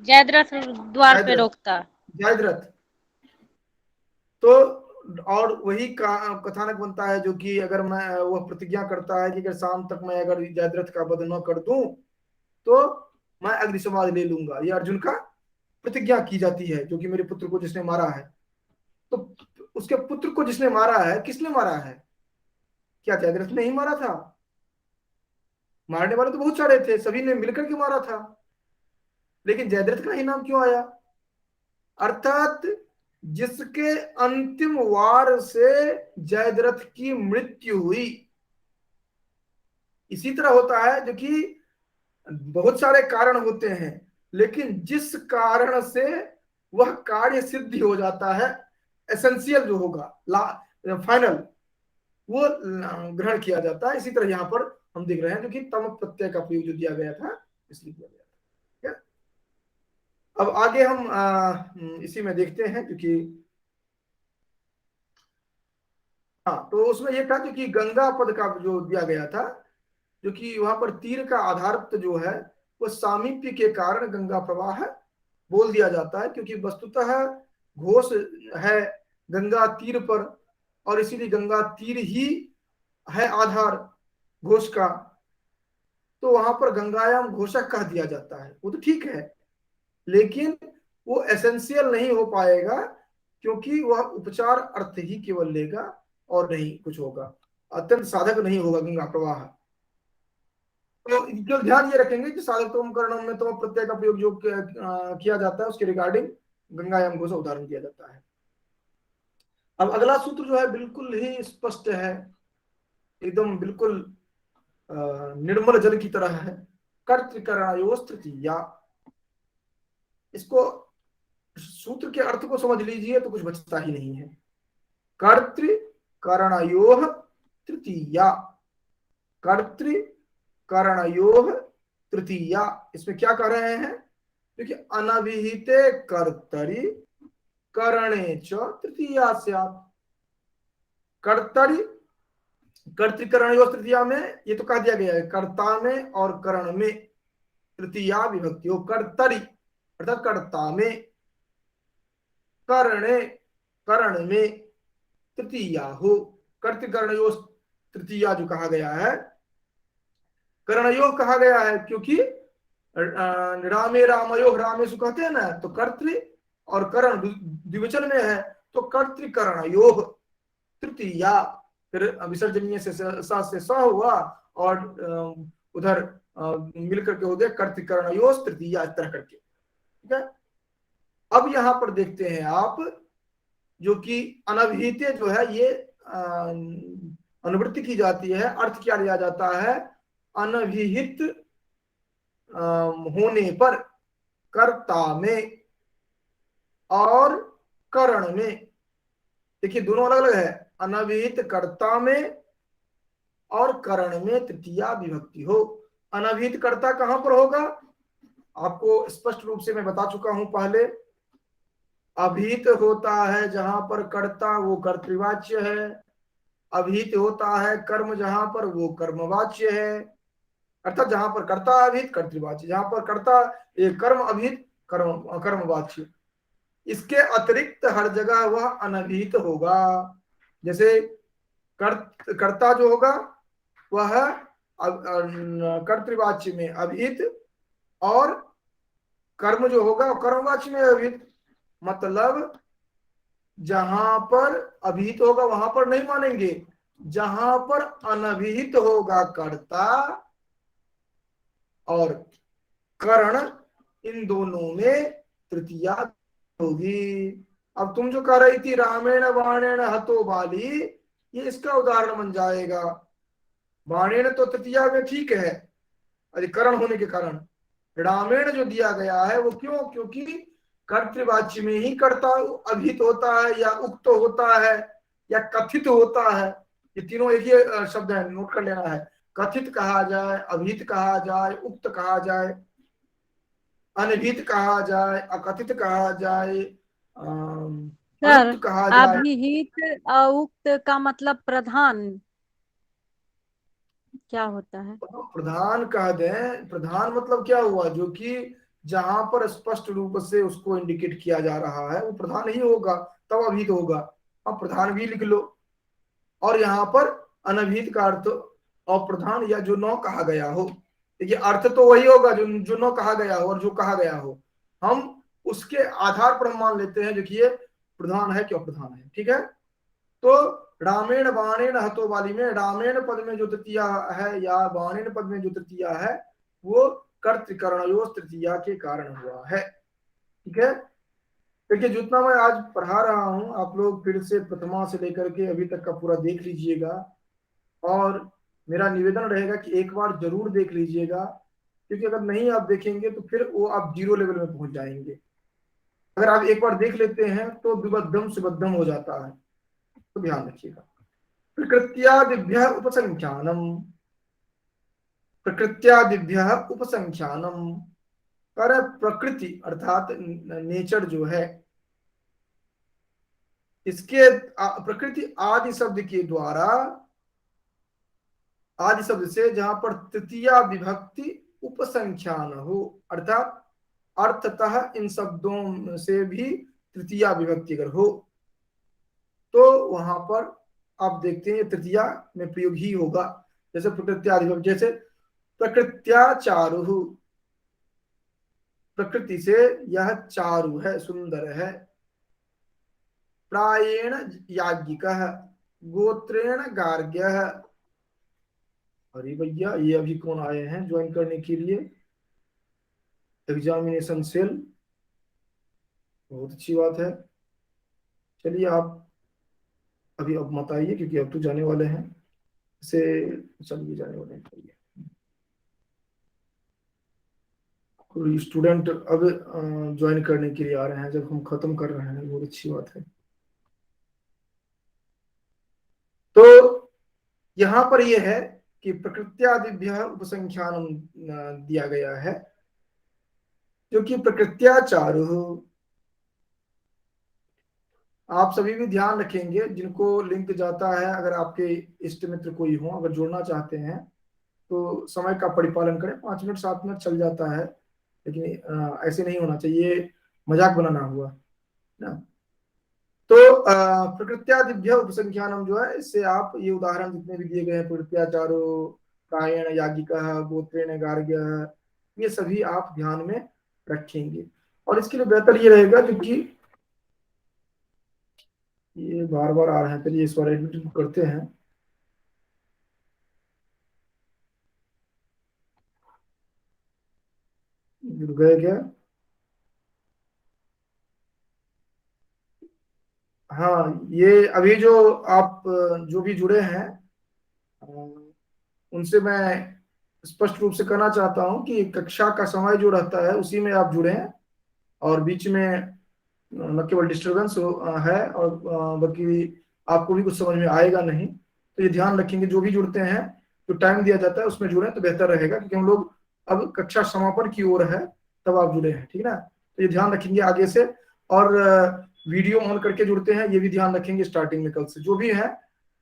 जयद्रथ द्वार पे रोकता, जयद्रथ।
तो और वही कथानक बनता है, जो कि अगर मैं वह प्रतिज्ञा करता है कि अगर शाम तक मैं अगर जयद्रथ का वध न कर दूं तो मैं अग्निशमन ले लूंगा। ये अर्जुन का प्रतिज्ञा की जाती है, जो कि मेरे पुत्र को जिसने मारा है, तो उसके पुत्र को जिसने मारा है, किसने मारा है? क्या जयद्रथ ने ही मारा था? मारने वाले तो बहुत सारे थे, सभी ने मिलकर के मारा था, लेकिन जयद्रथ का ही नाम क्यों आया? अर्थात जिसके अंतिम वार से जयद्रथ की मृत्यु हुई। इसी तरह होता है जो कि बहुत सारे कारण होते हैं, लेकिन जिस कारण से वह कार्य सिद्धि हो जाता है, एसेंशियल जो होगा, फाइनल, वो ग्रहण किया जाता है। इसी तरह यहाँ पर हम देख रहे हैं जो कि तम प्रत्यय का प्रयोग जो दिया गया था, इसलिए दिया गया था। ठीक है, अब आगे हम इसी में देखते हैं, क्योंकि हाँ, तो उसमें यह था जो कि गंगा पद का जो दिया गया था, जो कि वहां पर तीर का आधार जो है वो सामीप्य के कारण गंगा प्रवाह बोल दिया जाता है, क्योंकि वस्तुतः घोष है गंगा तीर पर, और इसीलिए गंगा तीर ही है आधार घोष का, तो वहां पर गंगायाम घोषक कह दिया जाता है। वो तो ठीक है, लेकिन वो एसेंशियल नहीं हो पाएगा, क्योंकि वह उपचार अर्थ ही केवल लेगा और नहीं कुछ होगा, अत्यंत साधक नहीं होगा गंगा प्रवाह। तो जो ध्यान ये रखेंगे कि साधकतम करणम में तो प्रत्यय का प्रयोग जो किया जाता है, उसके रिगार्डिंग गंगायाम घोष उदाहरण दिया जाता है। अब अगला सूत्र जो है बिल्कुल ही स्पष्ट है, एकदम बिल्कुल निर्मल जल की तरह है। कर्तृकरणायोस् तृतीया, इसको सूत्र के अर्थ को समझ लीजिए तो कुछ बचता ही नहीं है। कर्तृकरणयोः तृतीया, कर्तृकरणयोः तृतीया, इसमें क्या कह रहे हैं? क्योंकि अनभिहिते कर्तरि करणे च तृतीया स्यात्। कर्तृकरणयोः तृतीया में ये तो कह दिया गया है, कर्ता में और करण में तृतीया विभक्ति हो। कर्तरि अर्थात कर्ता में, करणे करण में तृतीया हो। कर्तृकरणयोः तृतीया जो कहा गया है, करणयोः कहा गया है क्योंकि रामे रामयोः रामेषु कहते हैं ना, तो कर्तृ और करण द्विवचन में है, तो कर्तृकरणयोः तृतीया, फिर विसर्जनीय से स हुआ और उधर मिलकर के हो गया कर्तृकरणयोः तृतीया, इस तरह करके। ठीक है, अब यहां पर देखते हैं आप, जो कि अनभिहिते जो है ये अनुवृत्ति की जाती है, अर्थ क्या लिया जाता है? अनभिहित होने पर कर्ता में और करण में, देखिए दोनों अलग अलग है, अनभिहित कर्ता में और करण में तृतीया विभक्ति हो। अनभिहित कर्ता कहां पर होगा? आपको स्पष्ट रूप से मैं बता चुका हूं पहले। अभिहित होता है जहां पर कर्ता वो कर्तृवाच्य है, अभिहित होता है कर्म जहां पर वो कर्मवाच्य है, अर्थात जहां पर कर्ता अभिहित कर्तृवाच्य, जहां पर कर्ता कर्म अभिहित कर्मवाच्य। इसके अतिरिक्त हर जगह वह अनभिहित होगा। जैसे कर्ता जो होगा वह कर्तृवाच्य में अभिहित, और कर्म जो होगा कर्मवाच्य में अभिहित। मतलब जहां पर अभिहित होगा वहां पर नहीं मानेंगे, जहां पर अनभिहित होगा कर्ता और करण, इन दोनों में तृतीया होगी। अब तुम जो कह रही थी रामेण बाणेन हतो बाली, ये इसका उदाहरण बन जाएगा। बाणेन तो तृतीया में ठीक है, अधिकरण होने के कारण। रामेण जो दिया गया है वो क्यों? क्योंकि कर्तृवाच्य में ही कर्ता अभिहित होता है, या उक्त होता है, या कथित होता है। ये तीनों एक ही शब्द है, नोट कर लेना है। कथित कहा जाए, अभिहित कहा जाए, उक्त कहा जाए, अनभिहित कहा जाए, अकथित कहा जाए,
सर
कहा जाए।
अभिहित अउक्त का मतलब प्रधान क्या होता है?
प्रधान कह दें, प्रधान मतलब क्या हुआ? जो कि जहां पर स्पष्ट रूप से उसको इंडिकेट किया जा रहा है वो प्रधान ही होगा, तब अभिहित होगा। अब प्रधान भी लिख लो। और यहाँ पर अनभिहित का अर्थ अप्रधान या जो न कहा गया हो। देखिए अर्थ तो वही होगा जो न कहा गया हो और जो कहा गया हो। हम उसके आधार पर हम मान लेते हैं जो कि ये प्रधान है कि अप्रधान है। ठीक है, तो रामेण बाणेन हतो वाली में रामेण पद में जो तृतीया है या बाणेन पद में जो तृतीया है वो कर्तृकरणयोः तृतीया के कारण हुआ है। ठीक है, देखिए जितना मैं आज पढ़ा रहा हूं आप लोग फिर से प्रथमा से लेकर के अभी तक का पूरा देख लीजिएगा, और मेरा निवेदन रहेगा कि एक बार जरूर देख लीजिएगा, क्योंकि अगर नहीं आप देखेंगे तो फिर वो आप जीरो लेवल में पहुंच जाएंगे। अगर आप एक बार देख लेते हैं तो विबद्धम सुबद्धम हो जाता है, तो ध्यान रखिएगा। प्रकृत्यादिभ्यः उपसंख्यानम, प्रकृत्यादिभ्यः उपसंख्यानम, पर प्रकृति अर्थात नेचर जो है इसके प्रकृति आदि शब्द के द्वारा, आदि शब्द से जहां पर तृतीया विभक्ति उपसंख्यान हो, अर्थात अर्थतः इन शब्दों से भी तृतीया विभक्ति अगर हो तो वहां पर आप देखते हैं तृतीया में प्रयोग ही होगा। जैसे प्रकृत्यादि, जैसे प्रकृत्या चारु, प्रकृति से यह चारु है, सुंदर है। प्रायेण याज्ञिकः, गोत्रेण गार्ग्यः। अरे भैया ये अभी कौन आए हैं ज्वाइन करने के लिए? एग्जामिनेशन सेल, बहुत अच्छी बात है। चलिए आप अभी अब मत आइए, क्योंकि अब तो जाने वाले हैं से, चलिए जाने वाले हैं। कोई स्टूडेंट अब ज्वाइन करने के लिए आ रहे हैं जब हम खत्म कर रहे हैं, बहुत अच्छी बात है। तो यहां पर यह है कि प्रकृत्यादिभ्यः उपसंख्यानम दिया गया है, जो कि प्रकृत्या चारु। आप सभी भी ध्यान रखेंगे, जिनको लिंक जाता है, अगर आपके इष्ट मित्र कोई हो, अगर जुड़ना चाहते हैं तो समय का परिपालन करें। 5 मिनट 7 मिनट चल जाता है, लेकिन ऐसे नहीं होना चाहिए, मजाक बनाना हुआ ना। तो प्रकृत्यादिभ्यः उपसंख्यानम जो है, इससे आप ये उदाहरण जितने भी दिए गए हैं, प्रकृत्या चारु, प्रायेण याज्ञिकः, गोत्रेण गार्ग्यः, ये सभी आप ध्यान में रखेंगे। और इसके लिए बेहतर ये रहेगा, क्योंकि ये बार बार आ रहे हैं, चलिए इस बार एडमिट करते हैं। जुड़ गए क्या? हाँ, ये अभी जो आप जो भी जुड़े हैं उनसे मैं स्पष्ट रूप से कहना चाहता हूं कि कक्षा का समय जो रहता है उसी में आप जुड़े हैं, और बीच में न केवल डिस्टर्बेंस है और बाकी आपको भी कुछ समझ में आएगा नहीं। तो ये ध्यान रखेंगे, जो भी जुड़ते हैं जो टाइम दिया जाता है उसमें जुड़े तो बेहतर रहेगा, क्योंकि हम लोग अब कक्षा समापन की ओर है, तब आप जुड़े हैं। ठीक है ना, तो ये ध्यान रखेंगे आगे से। और वीडियो ऑन करके जुड़ते हैं, ये भी ध्यान रखेंगे स्टार्टिंग में। कल से जो भी है,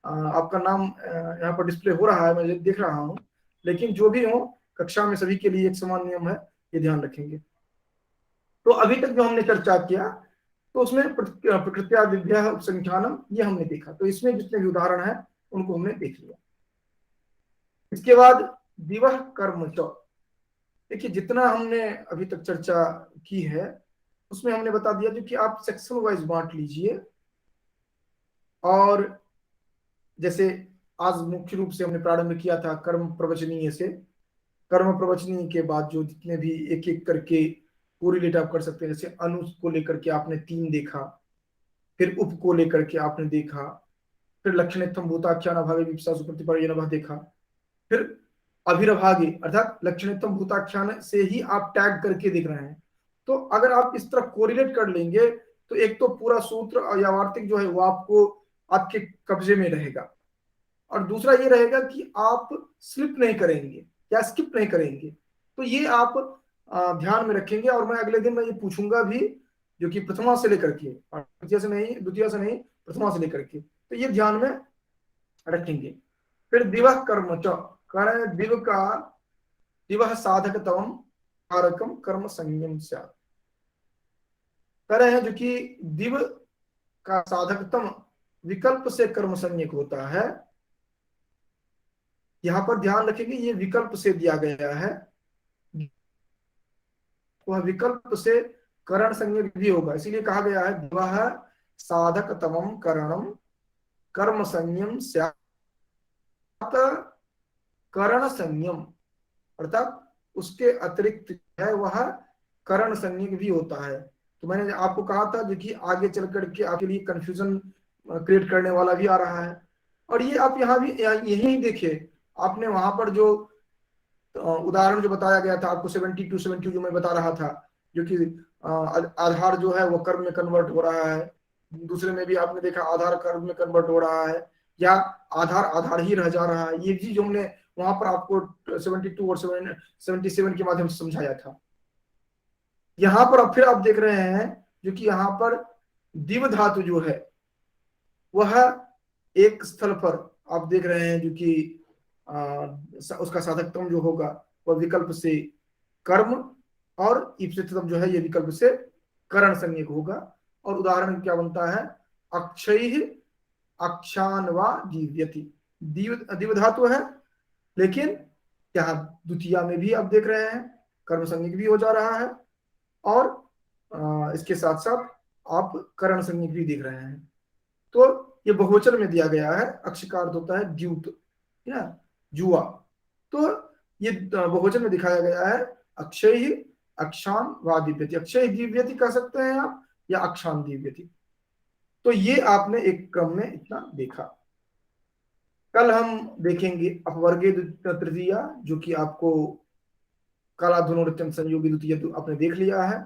आपका नाम यहाँ पर डिस्प्ले हो रहा है, मैं देख रहा हूँ, लेकिन जो भी हो कक्षा में सभी के लिए एक समान नियम है, ये ध्यान रखेंगे। तो अभी तक जो हमने चर्चा किया तो उसमें प्रकृत्यादिभ्यः उपसंख्यानम ये हमने देखा, तो इसमें जितने भी उदाहरण हैं उनको हमने देख लिया। इसके बाद दिवह कर्म च, देखिए जितना हमने अभी तक चर्चा की है उसमें हमने बता दिया जो कि आप सेक्शन वाइज बांट लीजिए। और जैसे आज मुख्य रूप से हमने प्रारंभ किया था कर्म प्रवचनीय से, कर्म प्रवचनीय के बाद जो जितने भी एक एक करके कोरिलेट आप कर सकते हैं, जैसे अनु को लेकर के आपने 3 देखा, फिर उप को लेकर के आपने देखा, फिर लक्षणेत्थम भूताख्यान अभावे विपसासु प्रतिपर्यनभः देखा, फिर अभिरभागे अर्थात लक्षणेत्थम भूताख्यान से ही आप टैग करके देख रहे हैं। तो अगर आप इस तरह कोरिलेट कर लेंगे तो एक तो पूरा सूत्र या वार्तिक जो है वो आपको आपके कब्जे में रहेगा, और दूसरा ये रहेगा कि आप स्लिप नहीं करेंगे या स्किप नहीं करेंगे। तो ये आप ध्यान में रखेंगे, और मैं अगले दिन मैं ये पूछूंगा भी, जो कि प्रथमा से लेकर के, द्वितीय से नहीं प्रथमा से लेकर के, तो ये ध्यान में रखेंगे। फिर दिवह कर्म च, कारण दिव का दिवह साधकतम कारकम कर्म संयम से करे हैं, जो कि दिव का साधकतम विकल्प से कर्म संज्ञक होता है। यहां पर ध्यान रखेंगे ये विकल्प से दिया गया है, वह विकल्प से करण संज्ञक भी होगा, इसीलिए कहा गया है दिवः साधकतमं करणम कर्म संज्ञम स्यात् करण संज्ञम, अर्थात उसके अतिरिक्त है वह करण संज्ञक भी होता है। तो मैंने आपको कहा था जो कि आगे चल करके आपके लिए कंफ्यूजन क्रिएट करने वाला भी आ रहा है। और ये आप यहाँ भी यही देखिए, आपने वहां पर जो उदाहरण जो बताया गया था आपको 72 जो मैं बता रहा था, जो कि आधार जो है वो कर्म में कन्वर्ट हो रहा है, दूसरे में भी आपने देखा आधार कर्म में कन्वर्ट हो रहा है, या आधार आधार ही रह जा रहा है। ये चीज हमने वहां पर आपको 72 और 77 के माध्यम से समझाया था। यहां पर अब फिर आप देख रहे हैं जो कि यहाँ पर दिव धातु जो है वह एक स्थल पर आप देख रहे हैं जो कि उसका साधकतम जो होगा वह विकल्प से कर्म, और ईप्सितम जो है ये विकल्प से करण संज्ञक होगा। और उदाहरण क्या बनता है, अक्षय अक्षान वा जीव्यति, दिव धातु है, लेकिन यहाँ द्वितीया में भी आप देख रहे हैं कर्म संज्ञक भी हो जा रहा है, और इसके साथ साथ आप करण संज्ञक भी देख रहे हैं। तो ये बहुवचन में दिया गया है, अक्ष का अर्थ होता है द्यूत या जुआ, तो ये बहुवचन में दिखाया गया है अक्षय अक्षान वा दिव्यति, अक्षय दिव्यति कह सकते हैं आप, या अक्षान दिव्यति। तो ये आपने एक क्रम में इतना देखा। कल हम देखेंगे अपवर्गे तृतीया, जो कि आपको काला धुनोत्तम संयोगी द्वितीय तो आपने देख लिया है,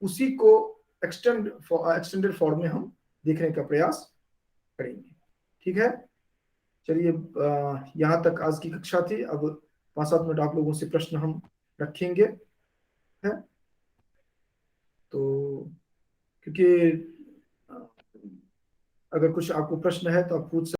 उसी को एक्सटेंडेड फॉर्म में हम देखने का प्रयास करेंगे। ठीक है, चलिए यहाँ तक आज की कक्षा थी। अब 5-7 मिनट आप लोगों से प्रश्न हम रखेंगे है, तो क्योंकि अगर कुछ आपको प्रश्न है तो आप पूछ